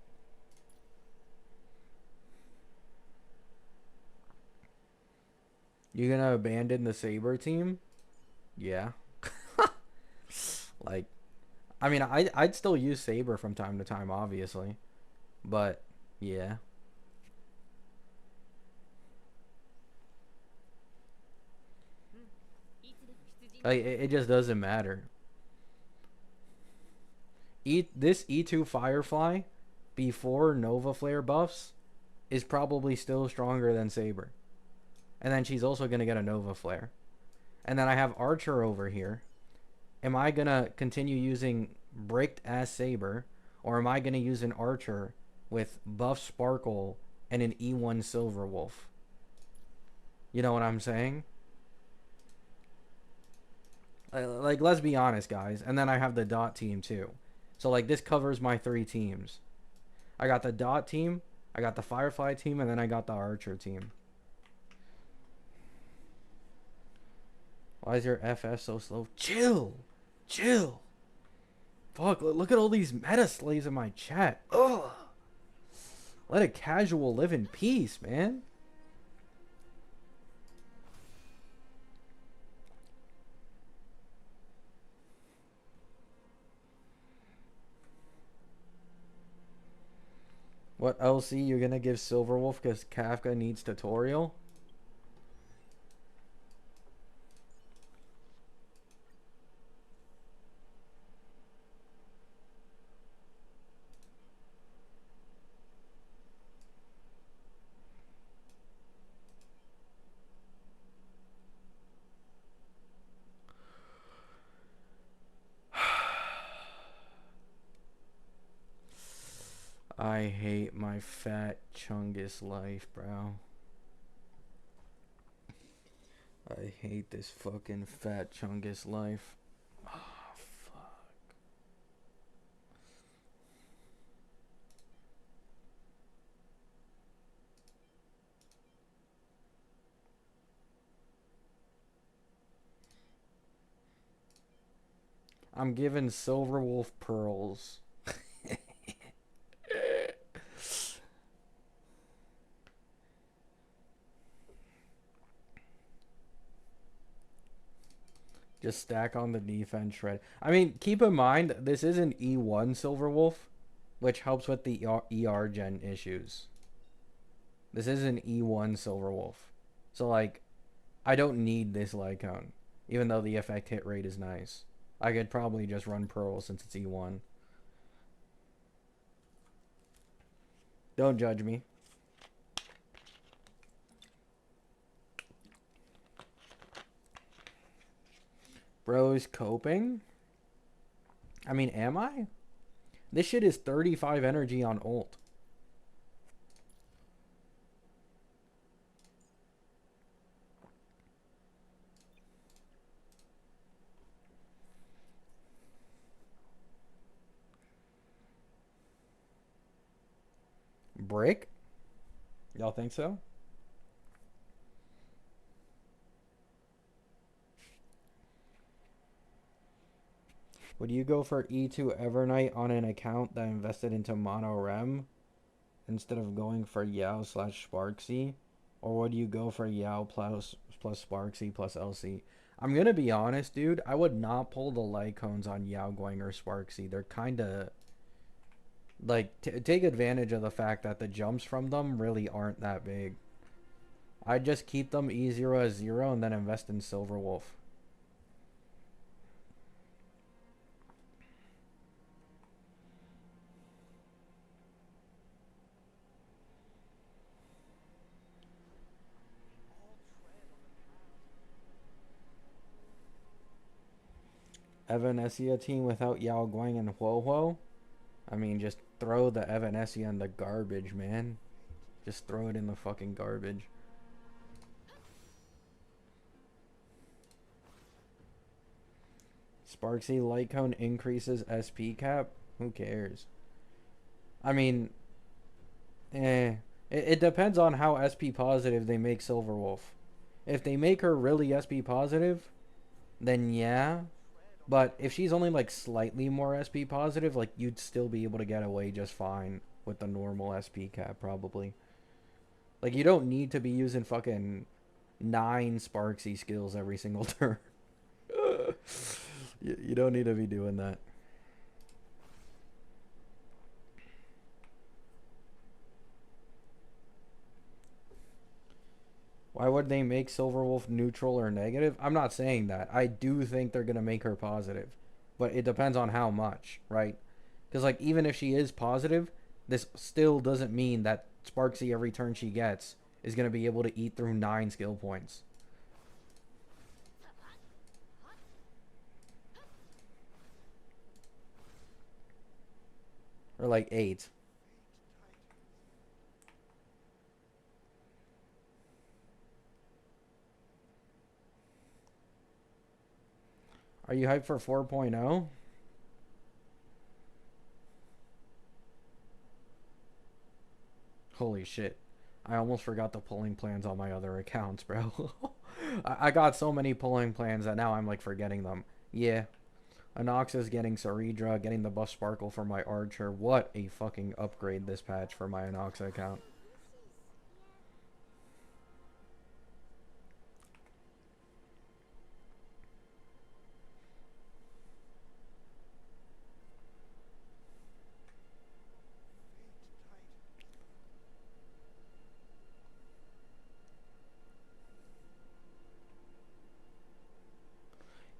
You gonna abandon the Saber team? Yeah. Like, I mean, I'd still use Saber from time to time, obviously. But, yeah. Like, it just doesn't matter. This E2 Firefly, before Nova Flare buffs, is probably still stronger than Saber. And then she's also going to get a Nova Flare. And then I have Archer over here. Am I going to continue using Bricked as Saber? Or am I going to use an Archer with buff Sparkle and an E1 Silverwolf? You know what I'm saying? Like, let's be honest, guys. And then I have the Dot team, too. So, like, this covers my 3 teams. I got the Dot team, I got the Firefly team, and then I got the Archer team. Why is your FS so slow? Chill! Chill! Fuck, look at all these meta slaves in my chat. Ugh! Let a casual live in peace, man. What LC you're gonna give Silverwolf because Kafka needs tutorial? I hate my fat Chungus life, bro. I hate this fucking fat Chungus life. Oh, fuck. I'm giving Silverwolf pearls. Just stack on the defense shred. I mean, keep in mind, this is an E1 Silverwolf, which helps with the ER gen issues. This is an E1 Silverwolf. So, like, I don't need this Lycone, even though the effect hit rate is nice. I could probably just run Pearl since it's E1. Don't judge me. Bro's coping? I mean, am I? This shit is 35 energy on ult. Brick? Y'all think so? Would you go for E2 Evernight on an account that invested into Mono Rem instead of going for Yao slash Sparksy? Or would you go for Yao plus Sparksy plus LC? I'm going to be honest, dude. I would not pull the Lycones on Yao Guang or Sparksy. They're kind of... Like, take advantage of the fact that the jumps from them really aren't that big. I'd just keep them E0 as 0 and then invest in Silverwolf. Evanesia team without Yao Guang and Huo Huo? I mean, just throw the Evanesia in the garbage, man. Just throw it in the fucking garbage. Sparksy light cone increases SP cap? Who cares? I mean, it depends on how SP positive they make Silverwolf. If they make her really SP positive, then yeah. But if she's only like slightly more SP positive, like you'd still be able to get away just fine with the normal SP cap probably. Like you don't need to be using fucking 9 Sparksy skills every single turn. You don't need to be doing that. Why would they make Silverwolf neutral or negative? I'm not saying that. I do think they're going to make her positive. But it depends on how much, right? Because, like, even if she is positive, this still doesn't mean that Sparksy, every turn she gets, is going to be able to eat through 9 skill points. Or, like, 8. Are you hyped for 4.0? Holy shit. I almost forgot the pulling plans on my other accounts, bro. I got so many pulling plans that now I'm like forgetting them. Yeah. Anoxa's getting Saridra, getting the buff sparkle for my Archer. What a fucking upgrade this patch for my Anoxa account.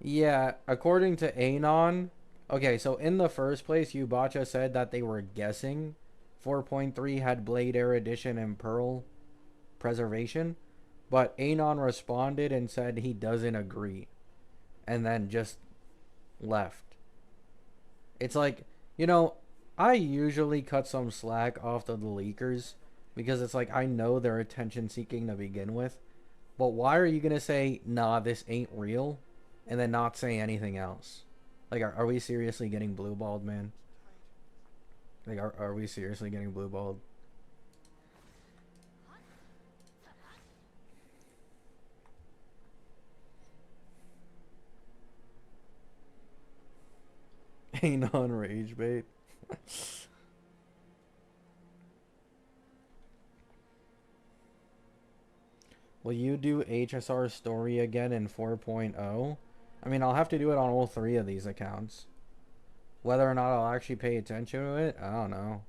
Yeah, according to Anon, okay, so in the first place, Yubacha said that they were guessing 4.3 had Blade Erudition and Pearl Preservation, but Anon responded and said he doesn't agree, and then just left. It's like, you know, I usually cut some slack off to the leakers, because it's like, I know they're attention seeking to begin with, but why are you gonna say, nah, this ain't real? And then not say anything else. Like, are we seriously getting blue balled, man? Like, are we seriously getting blue balled? Ain't on rage bait. Will you do HSR story again in 4.0? I mean, I'll have to do it on all 3 of these accounts. Whether or not I'll actually pay attention to it, I don't know.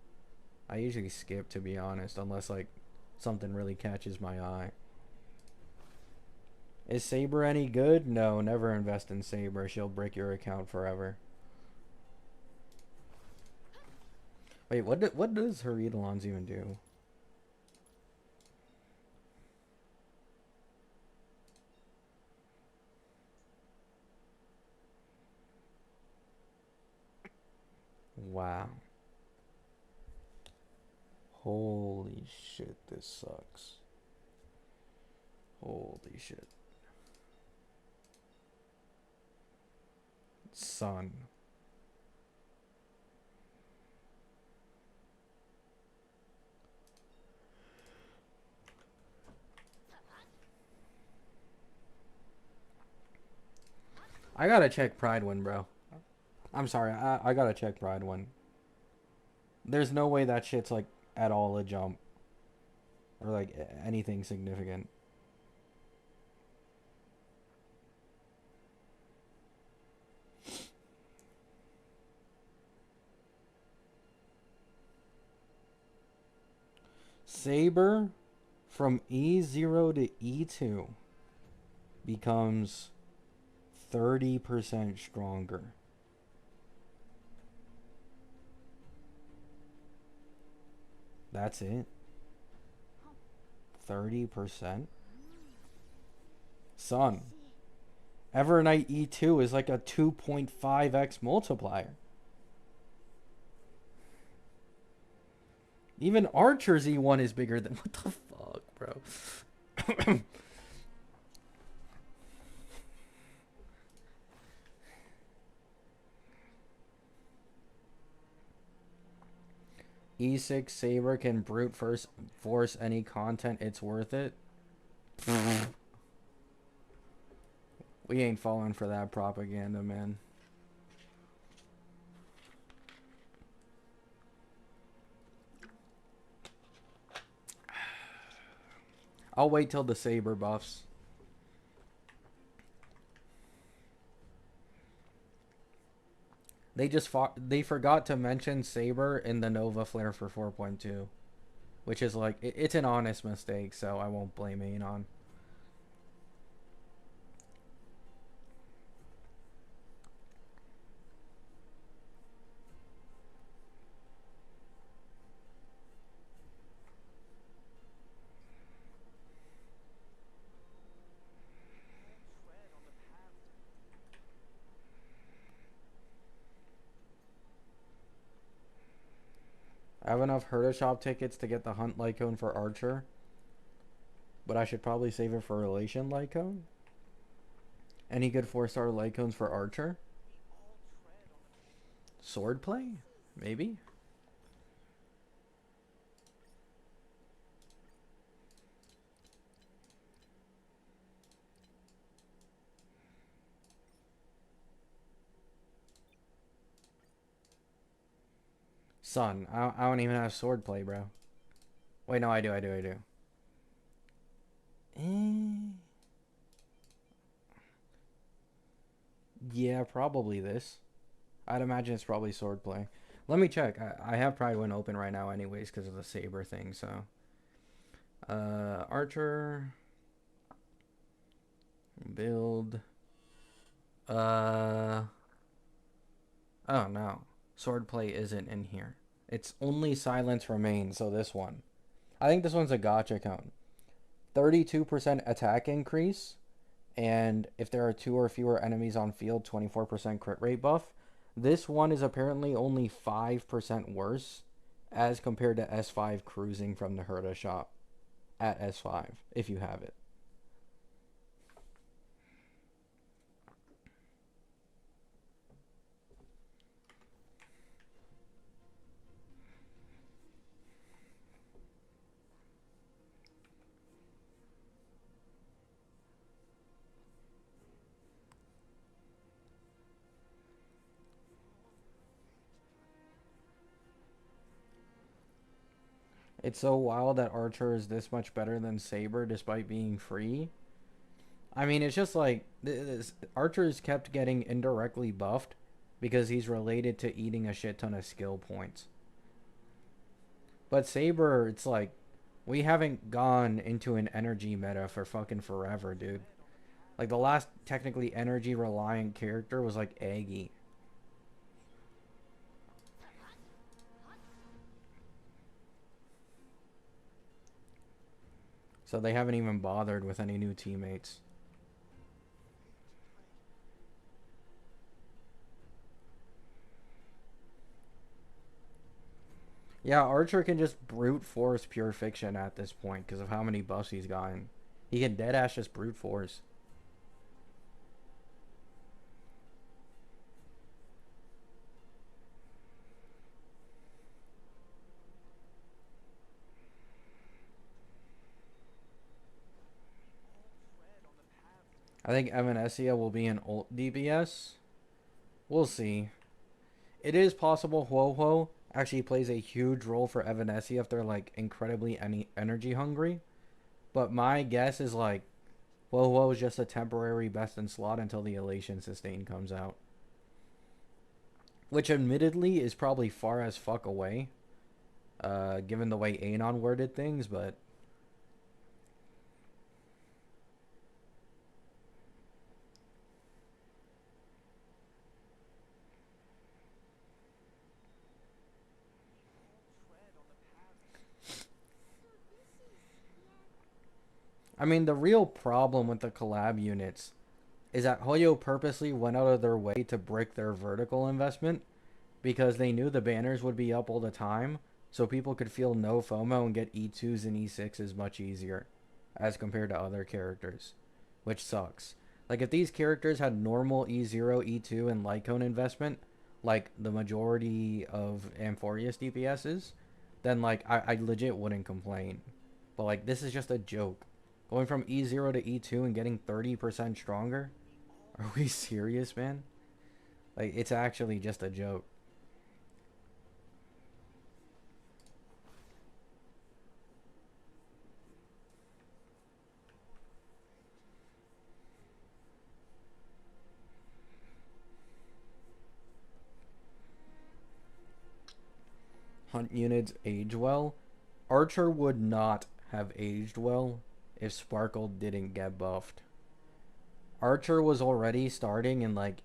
I usually skip, to be honest, unless, like, something really catches my eye. Is Saber any good? No, never invest in Saber. She'll break your account forever. Wait, what does her Eidolons even do? Wow. Holy shit, this sucks. Holy shit. Son. I gotta check Pride one, bro. I'm sorry, I gotta check Pride one. There's no way that shit's like at all a jump. Or like anything significant. Saber from E0 to E2 becomes 30% stronger. That's it. 30%. Son, Evernight E2 is like a 2.5x multiplier. Even Archer's E1 is bigger than... What the fuck, bro? E6 Saber can brute force any content. It's worth it. We ain't falling for that propaganda, man. I'll wait till the Saber buffs. They forgot to mention Saber in the Nova Flare for 4.2, which is like it's an honest mistake, so I won't blame Anon. I have enough Herta Shop tickets to get the Hunt Lycone for Archer, but I should probably save it for Relation Lycone. Any good 4-star Lycones for Archer? Swordplay? Maybe? Son, I don't even have swordplay, bro. Wait, no, I do. Yeah, probably this. I'd imagine it's probably swordplay. Let me check. I have Pride One open right now anyways because of the Saber thing, so. Archer. Build. Oh, no. Swordplay isn't in here. It's only Silence Remains, so this one. I think this one's a gotcha count. 32% attack increase, and if there are 2 or fewer enemies on field, 24% crit rate buff. This one is apparently only 5% worse as compared to S5 cruising from the Herta shop at S5, if you have it. It's so wild that Archer is this much better than Saber despite being free. I mean, it's just like Archer's kept getting indirectly buffed because he's related to eating a shit ton of skill points. But Saber, it's like we haven't gone into an energy meta for fucking forever, dude. Like the last technically energy reliant character was like Aggie. So they haven't even bothered with any new teammates. Yeah, Archer can just brute force Pure Fiction at this point because of how many buffs he's gotten. He can deadass just brute force. I think Evanescia will be an ult DPS. We'll see. It is possible Huohuo actually plays a huge role for Evanescia if they're like incredibly energy hungry. But my guess is like Huohuo is just a temporary best in slot until the Elation Sustain comes out. Which admittedly is probably far as fuck away. Given the way Anon worded things, but I mean, the real problem with the collab units is that Hoyo purposely went out of their way to brick their vertical investment because they knew the banners would be up all the time, so people could feel no FOMO and get E2s and E6s much easier as compared to other characters, which sucks. Like, if these characters had normal E0, E2, and Lycone investment, like the majority of Amphorius DPSs, then, like, I legit wouldn't complain. But, like, this is just a joke. Going from E0 to E2 and getting 30% stronger? Are we serious, man? Like, it's actually just a joke. Hunt units age well. Archer would not have aged well if Sparkle didn't get buffed. Archer was already starting in like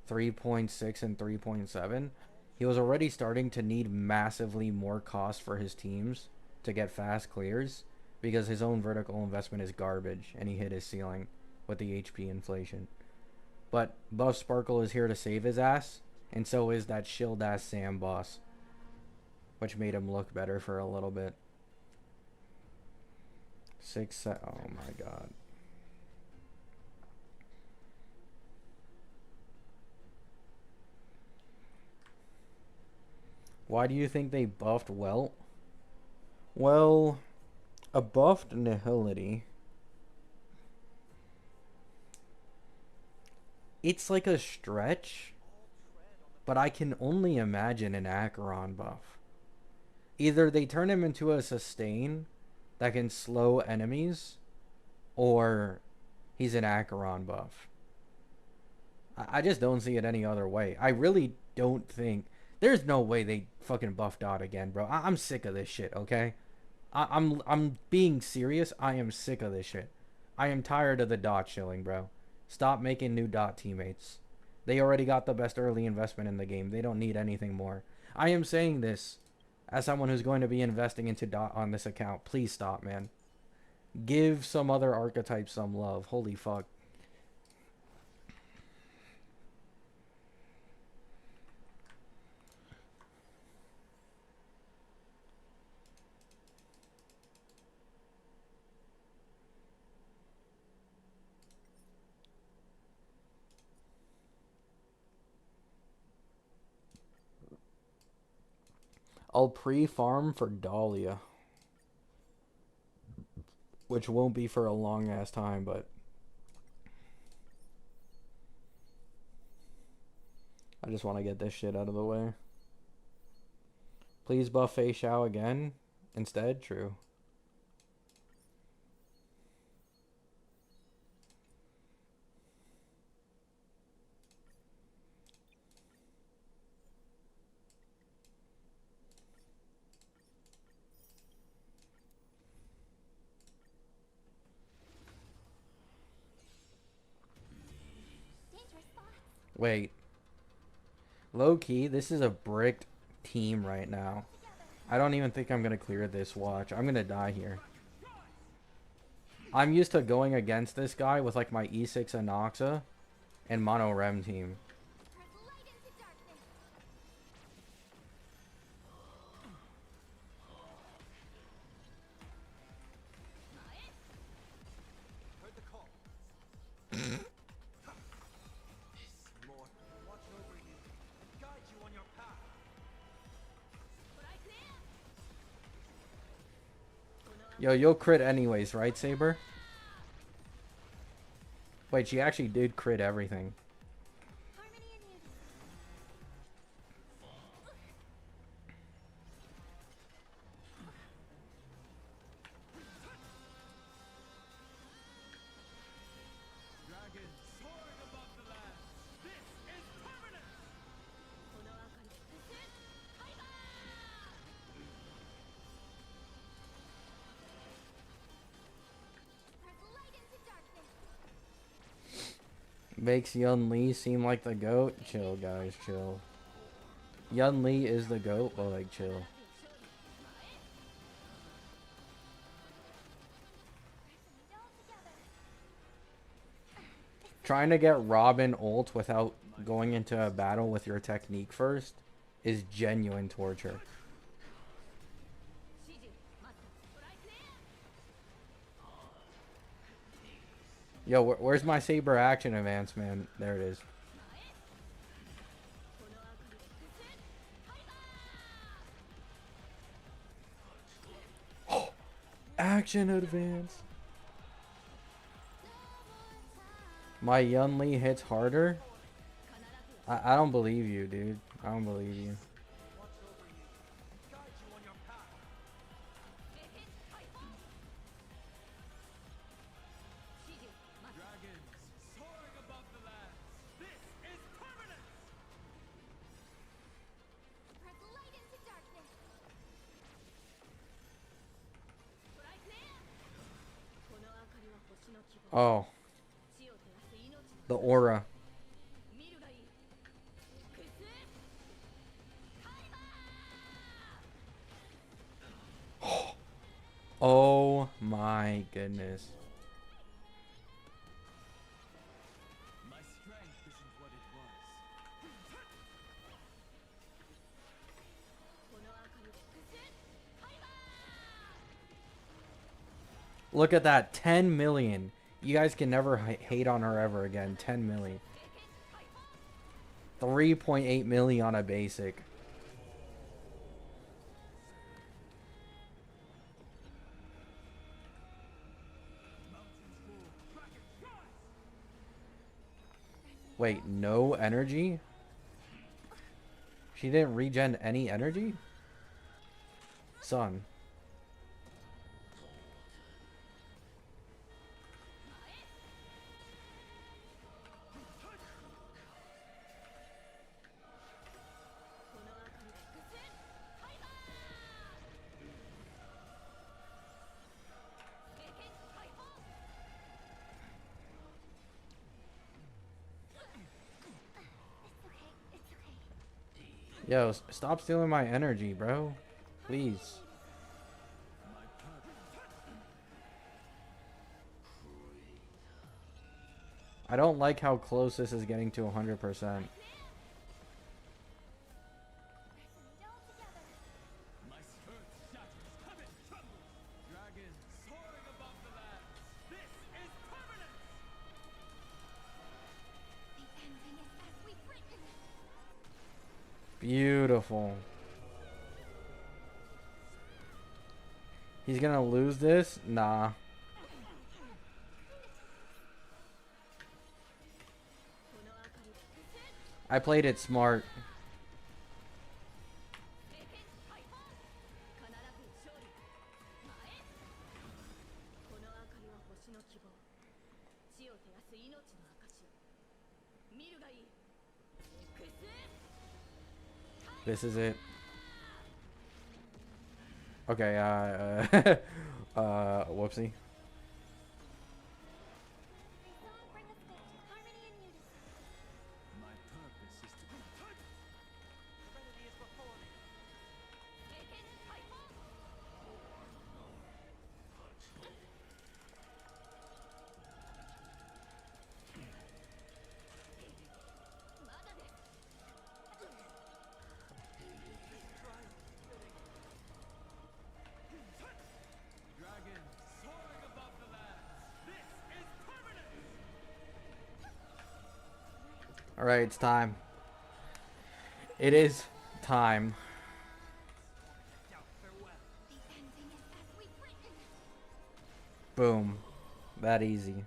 3.6 and 3.7. He was already starting to need massively more cost for his teams to get fast clears because his own vertical investment is garbage and he hit his ceiling with the HP inflation. But Buff Sparkle is here to save his ass, and so is that shield ass Sam boss, which made him look better for a little bit. Oh my god. Why do you think they buffed Welt? Well, a buffed Nihility. It's like a stretch, but I can only imagine an Acheron buff. Either they turn him into a sustain that can slow enemies, or he's an Acheron buff. I just don't see it any other way. I really don't think... There's no way they fucking buff Dot again, bro. I'm sick of this shit, okay? I'm being serious. I am sick of this shit. I am tired of the Dot chilling, bro. Stop making new Dot teammates. They already got the best early investment in the game. They don't need anything more. I am saying this as someone who's going to be investing into Dot on this account. Please stop, man. Give some other archetypes some love. Holy fuck. I'll pre-farm for Dahlia, which won't be for a long ass time, but I just want to get this shit out of the way. Please buff Fei Xiao again instead. True. Wait. Low key, this is a bricked team right now. I don't even think I'm going to clear this watch. I'm going to die here. I'm used to going against this guy with like my E6 Anoxa and Mono Rem team. Yo, you'll crit anyways, right, Saber? Wait, she actually did crit everything. Makes Yun Li seem like the GOAT? Chill, guys, chill. Yun Li is the GOAT, but like, chill. Trying to get Robin ult without going into a battle with your technique first is genuine torture. Yo, where's my Saber action advance, man? There it is. Action advance. My Yun-Li hits harder? I don't believe you, dude. I don't believe you. Oh. The aura. Oh my goodness. My strength isn't what it was. Look at that. 10 million. You guys can never hate on her ever again. 10 million. 3.8 million on a basic. Wait, no energy? She didn't regen any energy? Son. Yo, stop stealing my energy, bro. Please. I don't like how close this is getting to 100%. Beautiful. He's gonna lose this? Nah. I played it smart. This is it. Okay, whoopsie. Alright, it's time. It is time. Boom. That easy.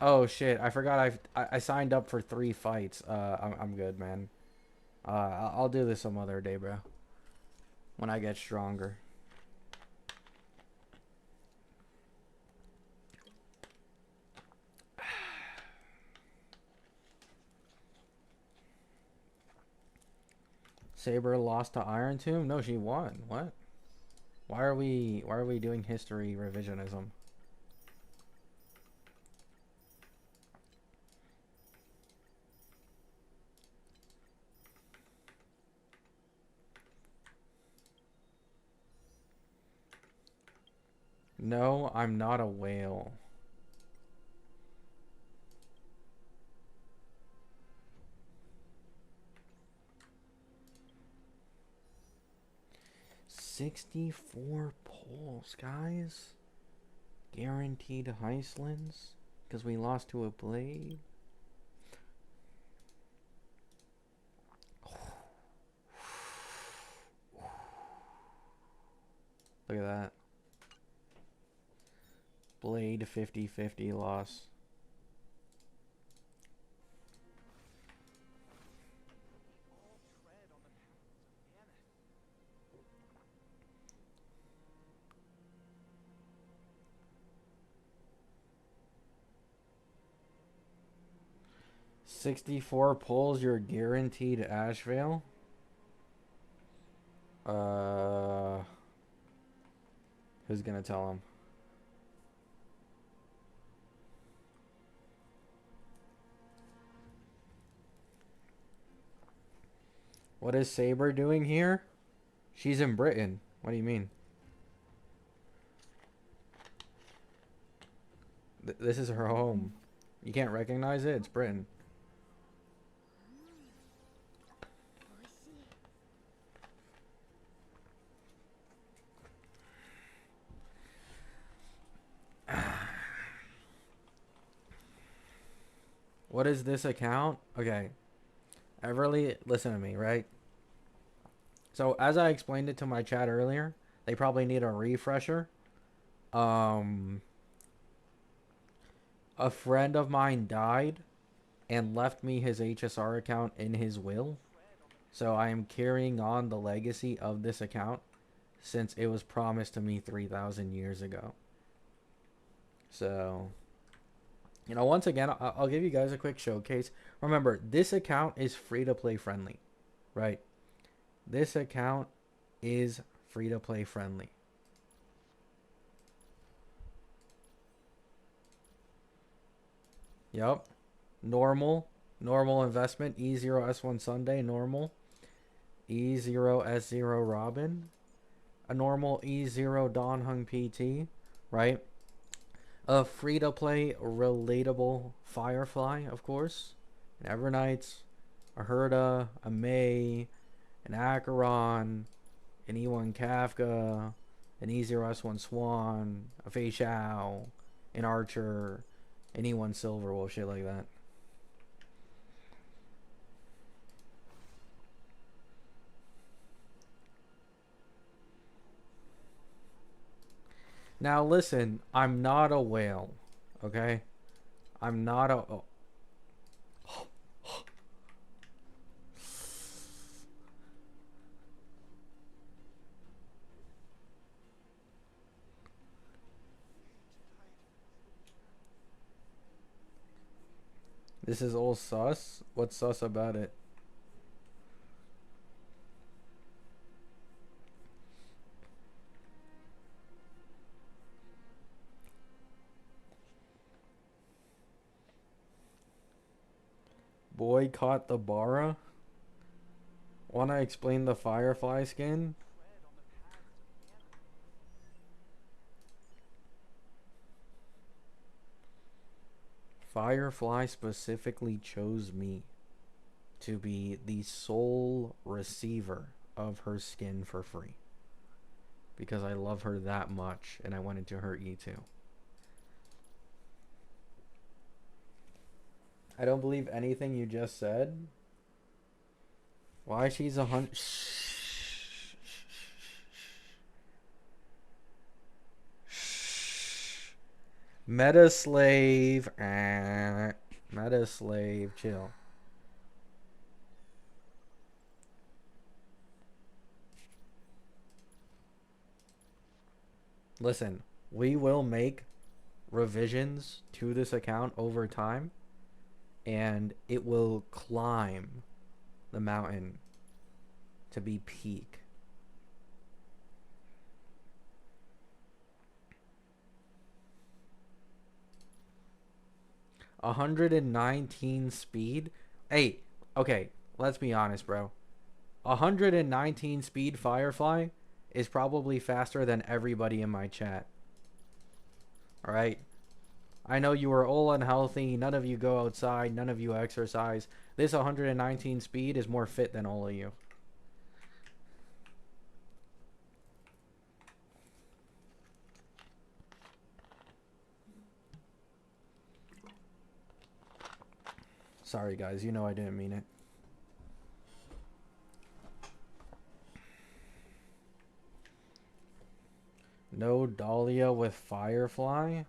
Oh shit, I forgot I signed up for 3 fights. I'm good, man. I'll do this some other day, bro. When I get stronger. Saber lost to Iron Tomb? No, she won. What? Why are we doing history revisionism? No, I'm not a whale. 64 pulls, guys. Guaranteed Heistlands. Because we lost to a blade. Look at that. Blade 50-50 loss. $64 pulls, you're guaranteed Ashvale. Who's gonna tell him? What is Saber doing here? She's in Britain. What do you mean? This is her home. You can't recognize it? It's Britain. What is this account? Okay. Everly, listen to me, right? So, as I explained it to my chat earlier, they probably need a refresher. A friend of mine died and left me his HSR account in his will. So, I am carrying on the legacy of this account since it was promised to me 3,000 years ago. So, you know, once again, I'll give you guys a quick showcase. Remember, this account is free-to-play friendly, right? This account is free-to-play friendly. Yup. Normal investment. E0S1 Sunday, normal. E0S0 Robin. A normal E0 Don Hung PT, right? A free-to-play relatable Firefly, of course. An Evernights, a Herda, a May, an Acheron, an E1 Kafka, an E0S1 Swan, a Fei Shao, an Archer, an E1 Silverwolf, shit like that. Now listen, I'm not a whale, okay? I'm not a... Oh. This is all sus? What's sus about it? Boycott the Bara? Wanna explain the Firefly skin? Firefly specifically chose me to be the sole receiver of her skin for free. Because I love her that much and I wanted to hurt you too. I don't believe anything you just said. Why she's a hunt? Meta slave. Meta slave. Chill. Listen, we will make revisions to this account over time. And it will climb the mountain to be peak. $119 speed. Hey, okay, let's be honest, bro. 119 speed Firefly is probably faster than everybody in my chat. Alright? I know you are all unhealthy. None of you go outside. None of you exercise. This 119 speed is more fit than all of you. Sorry, guys. You know I didn't mean it. No Dahlia with Firefly?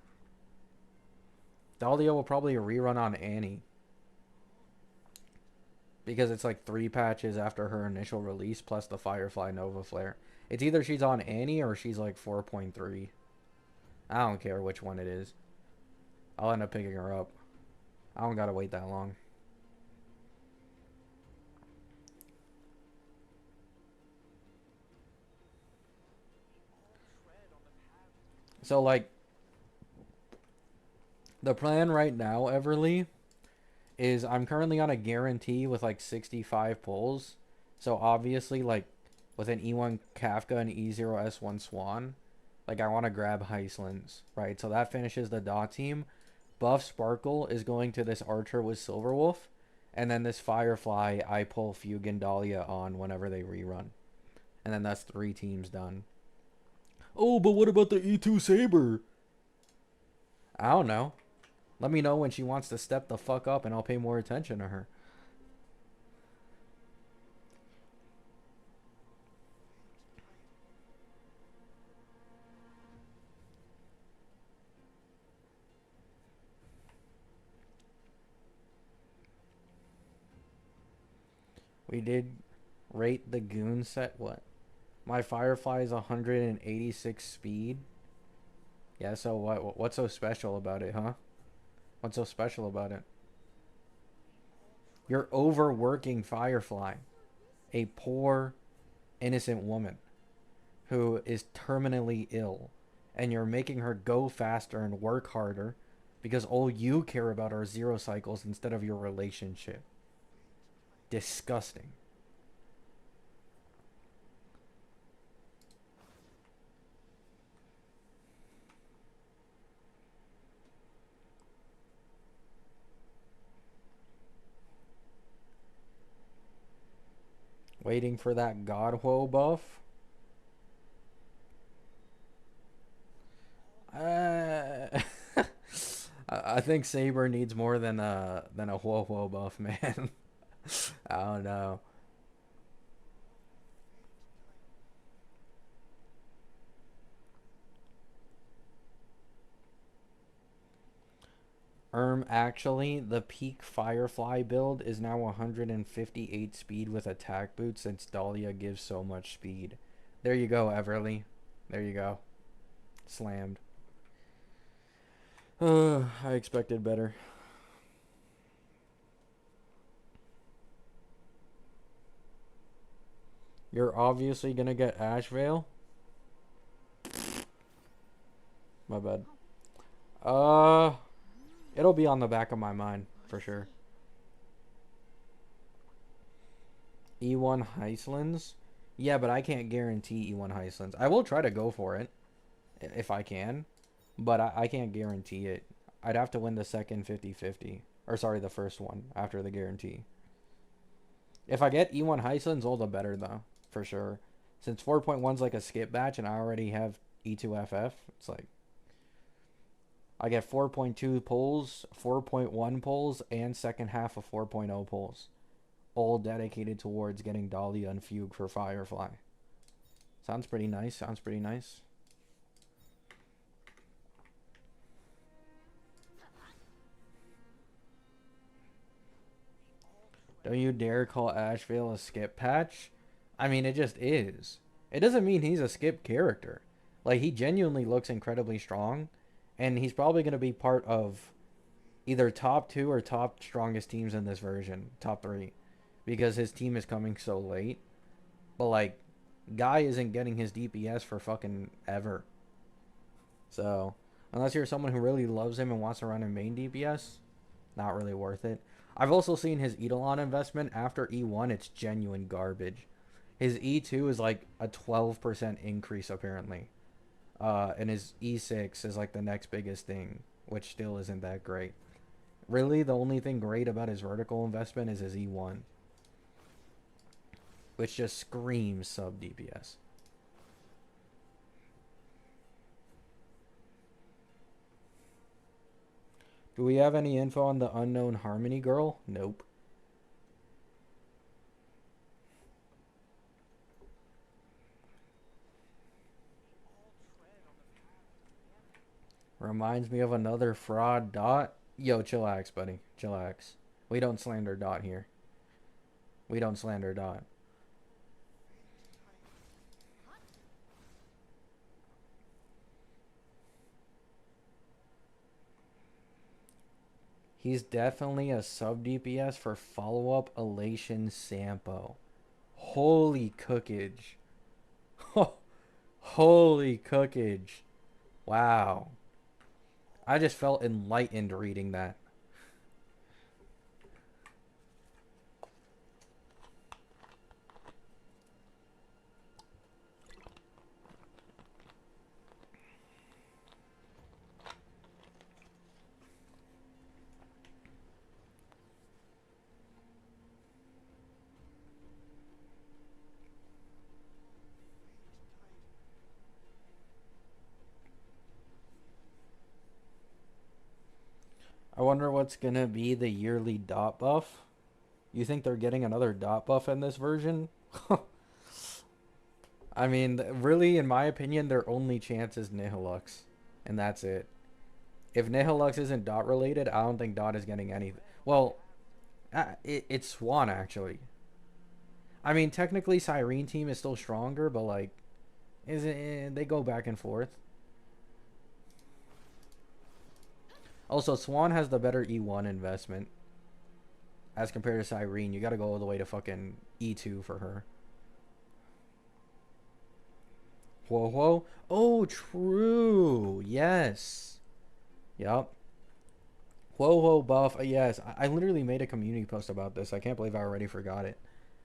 Dahlia will probably rerun on Annie. Because it's like 3 patches after her initial release plus the Firefly Nova Flare. It's either she's on Annie or she's like 4.3. I don't care which one it is. I'll end up picking her up. I don't gotta wait that long. So, like, the plan right now, Everly, is I'm currently on a guarantee with, like, 65 pulls. So, obviously, like, with an E1 Kafka and E0S1 Swan, like, I want to grab Heislands, right? So, that finishes the dot team. Buff Sparkle is going to this Archer with Silverwolf. And then this Firefly, I pull Fugue and Dahlia on whenever they rerun. And then that's 3 teams done. Oh, but what about the E2 Saber? I don't know. Let me know when she wants to step the fuck up and I'll pay more attention to her. We did rate the Goon set. What? My Firefly is 186 speed. Yeah, so what's so special about it, huh? What's so special about it? You're overworking Firefly, a poor, innocent woman who is terminally ill, and you're making her go faster and work harder because all you care about are 0 cycles instead of your relationship. Disgusting. Waiting for that Godwo buff. I think Saber needs more than a Huo buff, man. I don't know. Actually, the peak Firefly build is now 158 speed with attack boot since Dahlia gives so much speed. There you go, Everly. There you go. Slammed. I expected better. You're obviously gonna get Ash Veil. My bad. It'll be on the back of my mind for sure. E1 Heislands? Yeah, but I can't guarantee E1 Heislands. I will try to go for it if I can, but I can't guarantee it. I'd have to win the second 50-50. Or sorry, the first one after the guarantee. If I get E1 Heislands, all the better though, for sure. Since 4.1's like a skip batch and I already have E2FF, it's like I get 4.2 pulls, 4.1 pulls, and second half of 4.0 pulls. All dedicated towards getting Dahlia and Fugue for Firefly. Sounds pretty nice, sounds pretty nice. Don't you dare call Ash Veil a skip patch? I mean, it just is. It doesn't mean he's a skip character. Like, he genuinely looks incredibly strong. And he's probably going to be part of either top 2 or top strongest teams in this version. Top 3. Because his team is coming so late. But, like, Guy isn't getting his DPS for fucking ever. So, unless you're someone who really loves him and wants to run in main DPS, not really worth it. I've also seen his Eidolon investment after E1. It's genuine garbage. His E2 is like a 12% increase, apparently. And his E6 is like the next biggest thing, which still isn't that great. Really, the only thing great about his vertical investment is his E1, which just screams sub DPS. Do we have any info on the unknown Harmony girl? Nope. Reminds me of another fraud, Dot. Yo, chillax, buddy. Chillax. We don't slander Dot here. We don't slander Dot. He's definitely a sub DPS for follow-up Elation Sampo. Holy cookage. Holy cookage. Wow. I just felt enlightened reading that. I wonder what's gonna be the yearly dot buff. You think they're getting another dot buff in this version? I mean, really, in my opinion, their only chance is Nihilux. And that's it. If Nihilux isn't dot related, I don't think dot is getting anything. Well, it's Swan, actually. I mean, technically, Cyrene team is still stronger, but, like, they go back and forth. Also, Swan has the better E1 investment as compared to Cyrene. You gotta go all the way to fucking E2 for her. Whoa, whoa. Oh, true. Yes. Yup. Whoa, whoa, buff. Yes, I literally made a community post about this. I can't believe I already forgot it.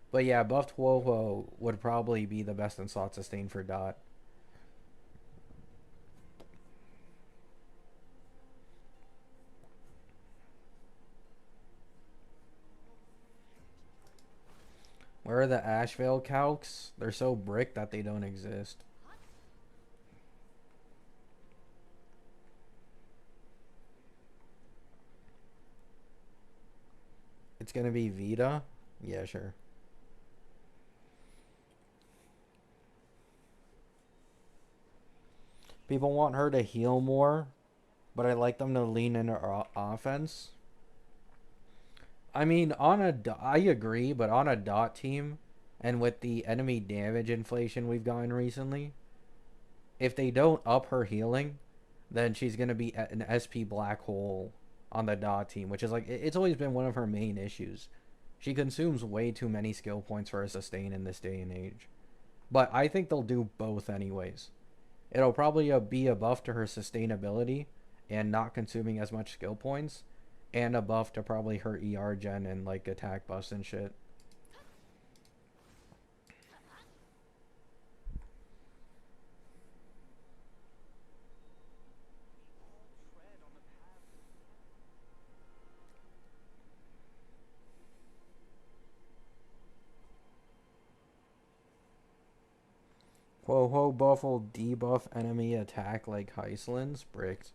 But yeah, buffed Whoa, whoa would probably be the best in slot sustain for Dot. Where are the Ashvale calcs? They're so brick that they don't exist. It's gonna be Vita? Yeah, sure. People want her to heal more, but I like them to lean into offense. I mean, I agree, but on a dot team, and with the enemy damage inflation we've gotten recently, if they don't up her healing, then she's going to be an SP black hole on the dot team, which is like, it's always been one of her main issues. She consumes way too many skill points for a sustain in this day and age. But I think they'll do both anyways. It'll probably be a buff to her sustainability and not consuming as much skill points, and a buff to probably her ER gen and like attack buffs and shit. Whoa, whoa, buff will debuff enemy attack like Heislands. Bricked.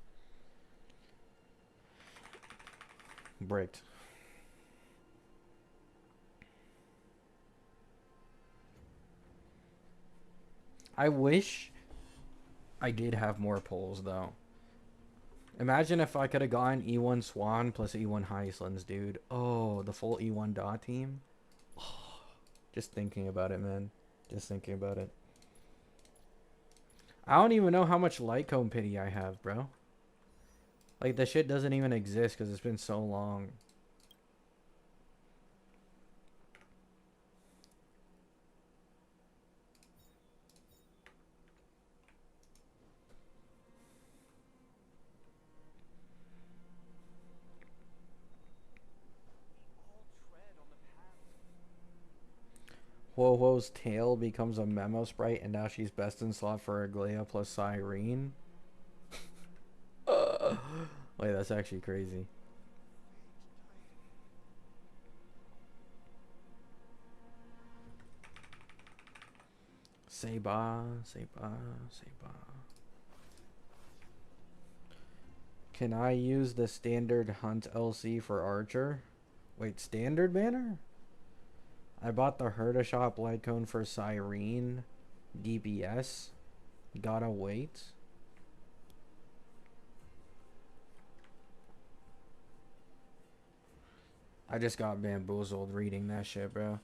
Bricked. I wish I did have more pulls though. Imagine if I could have gotten E1 Swan plus E1 Heislands, dude. Oh, the full E1 dot team. Oh, just thinking about it, man. Just thinking about it. I don't even know how much Lightcomb pity I have, bro. Like, the shit doesn't even exist because it's been so long. Whoa Whoa's tail becomes a memo sprite and now she's best in slot for Aglaia plus Cyrene. Wait, that's actually crazy. Say ba, say ba, say ba. Can I use the standard hunt LC for Archer? Wait, standard banner? I bought the Herda Shop light cone for Cyrene. DPS. Gotta wait. I just got bamboozled reading that shit, bro.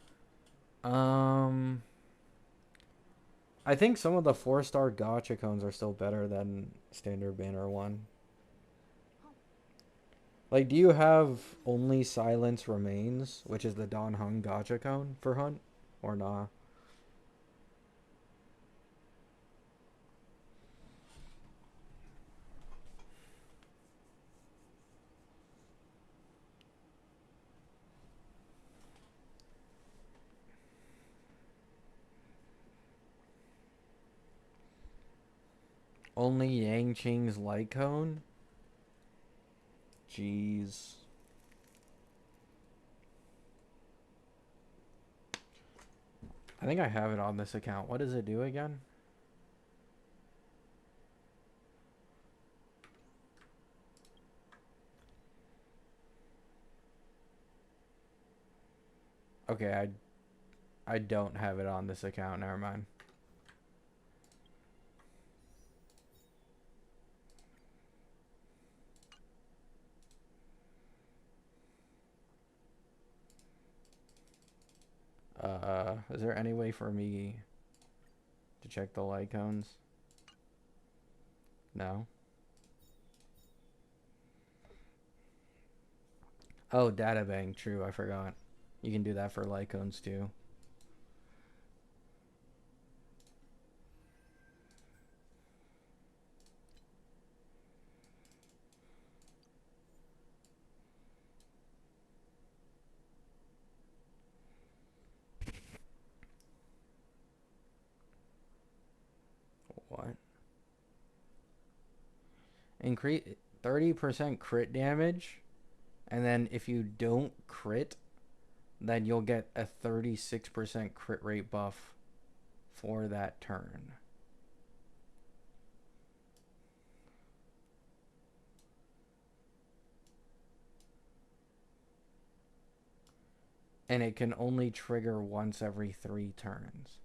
I think some of the 4-star gacha cones are still better than standard banner 1. Like, do you have only Silence Remains, which is the Don Hung gacha cone for hunt, or nah? Only Yang Qing's light cone? Jeez. I think I have it on this account. What does it do again? Okay, I don't have it on this account. Never mind. Is there any way for me to check the light cones? No. Oh, databank. True, I forgot. You can do that for light cones too. What? Increase 30% crit damage, and then if you don't crit, then you'll get a 36% crit rate buff for that turn. And it can only trigger once every 3 turns.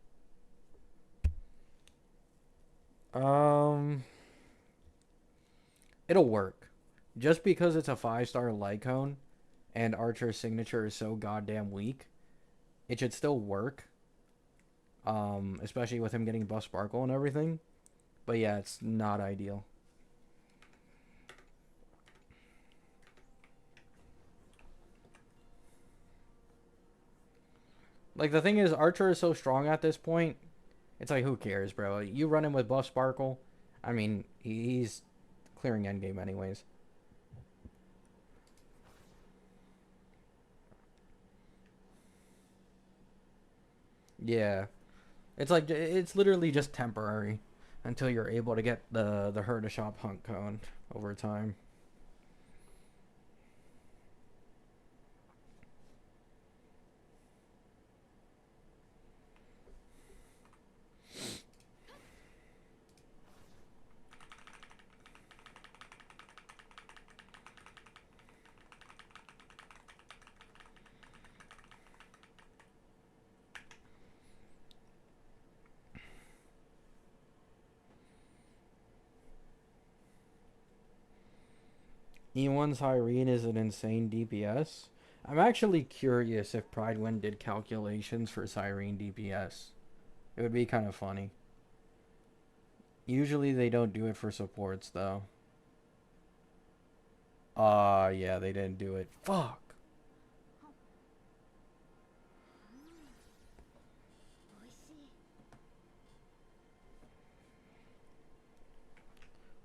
It'll work. Just because it's a 5-star Lycone and Archer's signature is so goddamn weak, it should still work. Especially with him getting buff sparkle and everything. But yeah, it's not ideal. Like, the thing is, Archer is so strong at this point, it's like, who cares, bro? You run him with buff sparkle, I mean, he's clearing endgame anyways. Yeah. It's like, it's literally just temporary until you're able to get the Herda Shop hunt cone over time. E1's Hyrene is an insane DPS. I'm actually curious if Pridewind did calculations for Cyrene DPS. It would be kind of funny. Usually they don't do it for supports, though. Yeah, they didn't do it. Fuck.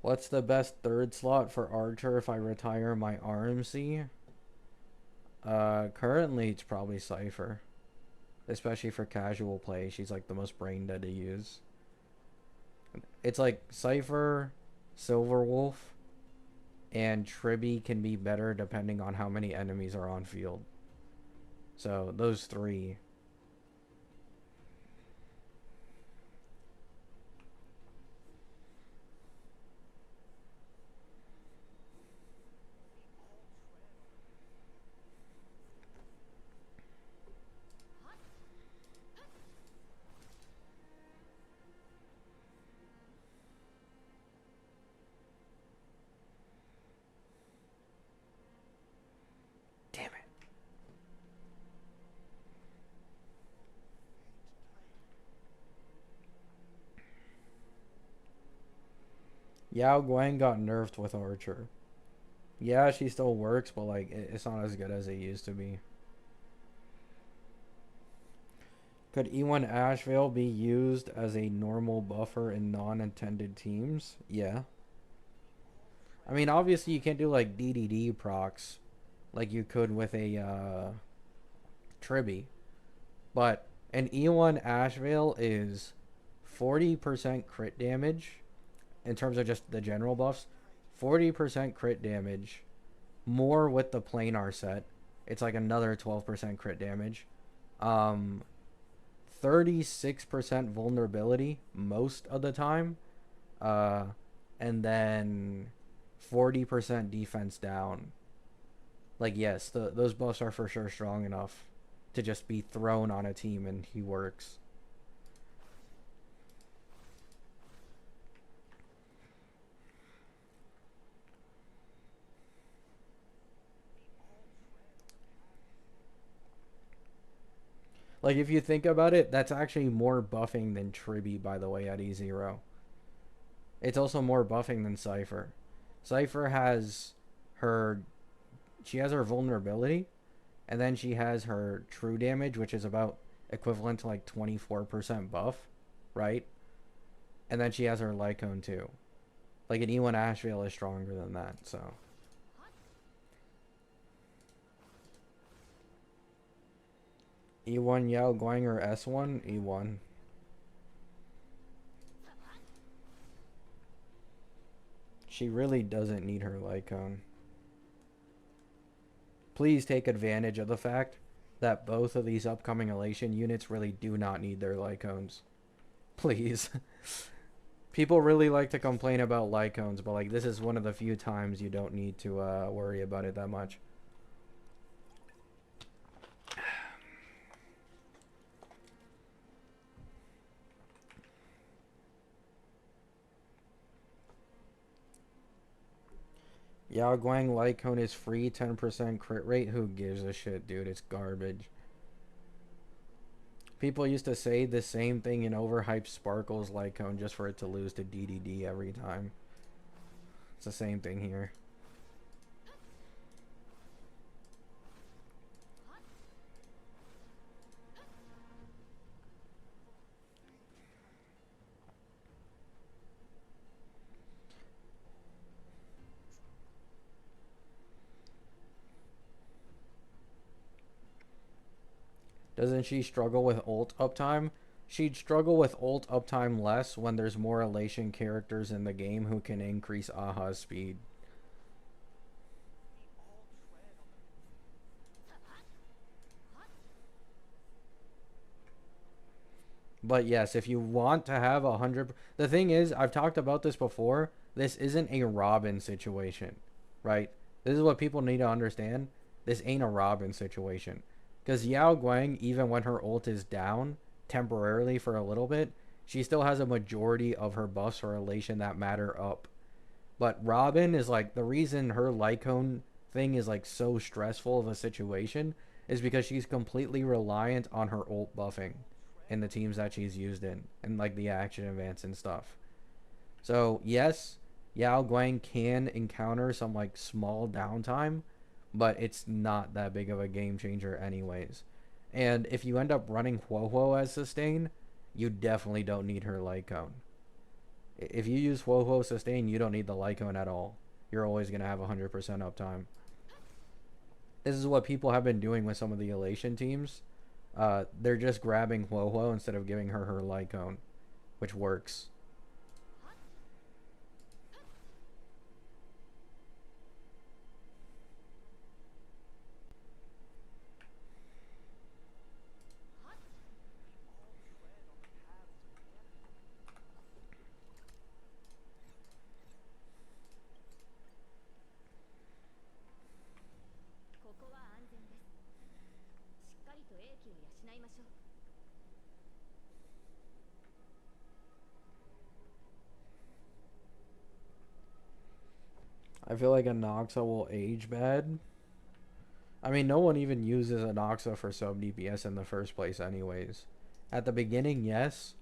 What's the best 3rd slot for Archer if I retire my RMC? Currently it's probably Cypher. Especially for casual play, she's like the most brain dead to use. It's like Cypher, Silverwolf, and Tribby can be better depending on how many enemies are on field. So, those 3. Yao Guang got nerfed with Archer. Yeah, she still works, but like it's not as good as it used to be. Could E1 Ashvale be used as a normal buffer in non-intended teams? Yeah. I mean, obviously you can't do like DDD procs like you could with a Tribby. But an E1 Ashvale is 40% crit damage in terms of just the general buffs. 40% crit damage. More with the planar set. It's like another 12% crit damage. 36% vulnerability most of the time. And then 40% defense down. Like, yes, those buffs are for sure strong enough to just be thrown on a team and he works. Like, if you think about it, that's actually more buffing than Tribby, by the way, at E0. It's also more buffing than Cypher. Cypher has her... She has her vulnerability, and then she has her true damage, which is about equivalent to like 24% buff, right? And then she has her Lycone too. Like an E1 Ashvale is stronger than that, so... E1 Yao Guang or S1? E1. She really doesn't need her Lycone. Please take advantage of the fact that both of these upcoming Elation units really do not need their Lycones. Please. People really like to complain about Lycones, but like this is one of the few times you don't need to worry about it that much. Yao Guang Lycone is free, 10% crit rate. Who gives a shit, dude? It's garbage. People used to say the same thing in overhyped Sparkles Lycone just for it to lose to DDD every time. It's the same thing here. Doesn't she struggle with ult uptime? She'd struggle with ult uptime less when there's more Elation characters in the game who can increase Aha's speed. But yes, if you want to have 100... The thing is, I've talked about this before. This isn't a Robin situation, right? This is what people need to understand. This ain't a Robin situation. Because Yao Guang, even when her ult is down temporarily for a little bit, she still has a majority of her buffs or Elation that matter up. But Robin is like, the reason her Lycone thing is like so stressful of a situation is because she's completely reliant on her ult buffing in the teams that she's used in, and like the action advance and stuff. So yes, Yao Guang can encounter some like small downtime, but it's not that big of a game changer anyways. And if you end up running Huohuo as sustain, you definitely don't need her Lycone. If you use Huohuo sustain, you don't need the Lycone at all. You're always going to have 100% uptime. This is what people have been doing with some of the Elation teams. They're just grabbing Huohuo instead of giving her her Lycone, which works. I feel like Anoxa will age bad. I mean, no one even uses Anoxa for sub DPS in the first place anyways. At the beginning, yes.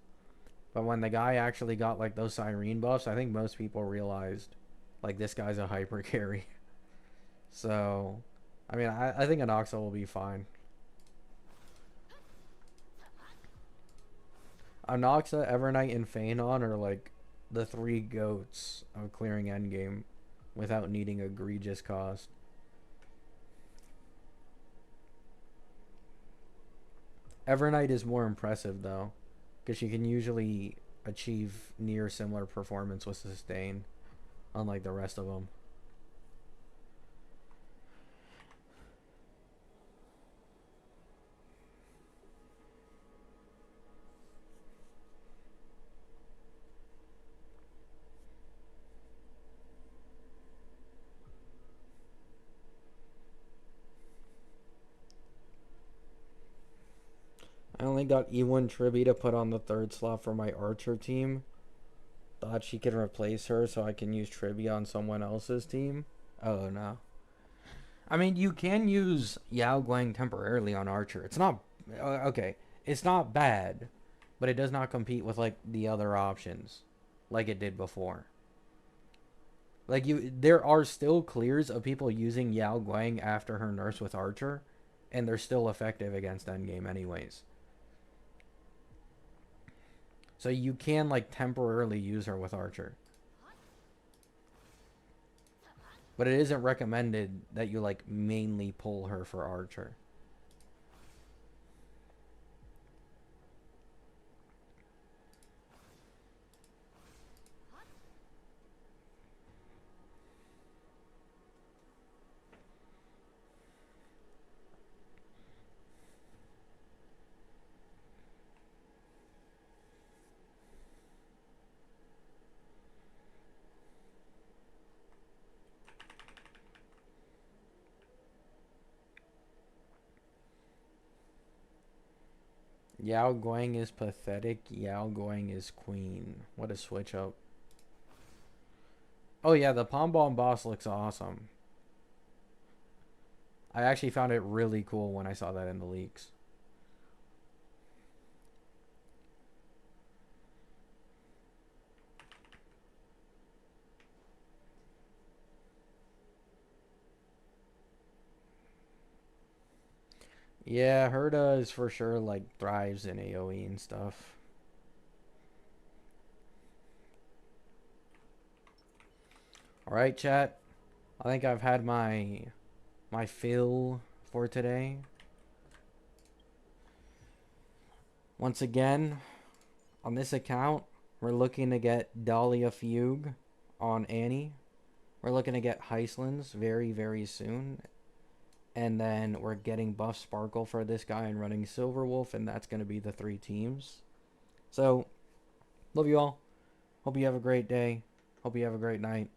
But when the guy actually got like those Cyrene buffs, I think most people realized like this guy's a hyper carry. So, I mean, I think Anoxa will be fine. Anoxa, Evernight, and Phanon are like the 3 goats of clearing endgame without needing egregious cost. Evernight is more impressive though, because she can usually achieve near similar performance with sustain, unlike the rest of them. I only got E1 Tribby to put on the 3rd slot for my Archer team. Thought she could replace her so I can use Tribby on someone else's team. Oh no. I mean, you can use Yao Guang temporarily on Archer. It's not... okay. It's not bad. But it does not compete with, like, the other options. Like it did before. Like, there are still clears of people using Yao Guang after her nurse with Archer. And they're still effective against endgame anyways. So you can, like, temporarily use her with Archer. But it isn't recommended that you, like, mainly pull her for Archer. Yao Guang is pathetic. Yao Guang is queen. What a switch up. Oh yeah, the Pom Bomb boss looks awesome. I actually found it really cool when I saw that in the leaks. Yeah, Herda is for sure, like, thrives in AoE and stuff. Alright, chat. I think I've had my fill for today. Once again, on this account, we're looking to get Dahlia Fugue on Annie. We're looking to get Heislands very, very soon. And then we're getting Buff Sparkle for this guy and running Silverwolf, and that's going to be the 3 teams. So, love you all. Hope you have a great day. Hope you have a great night.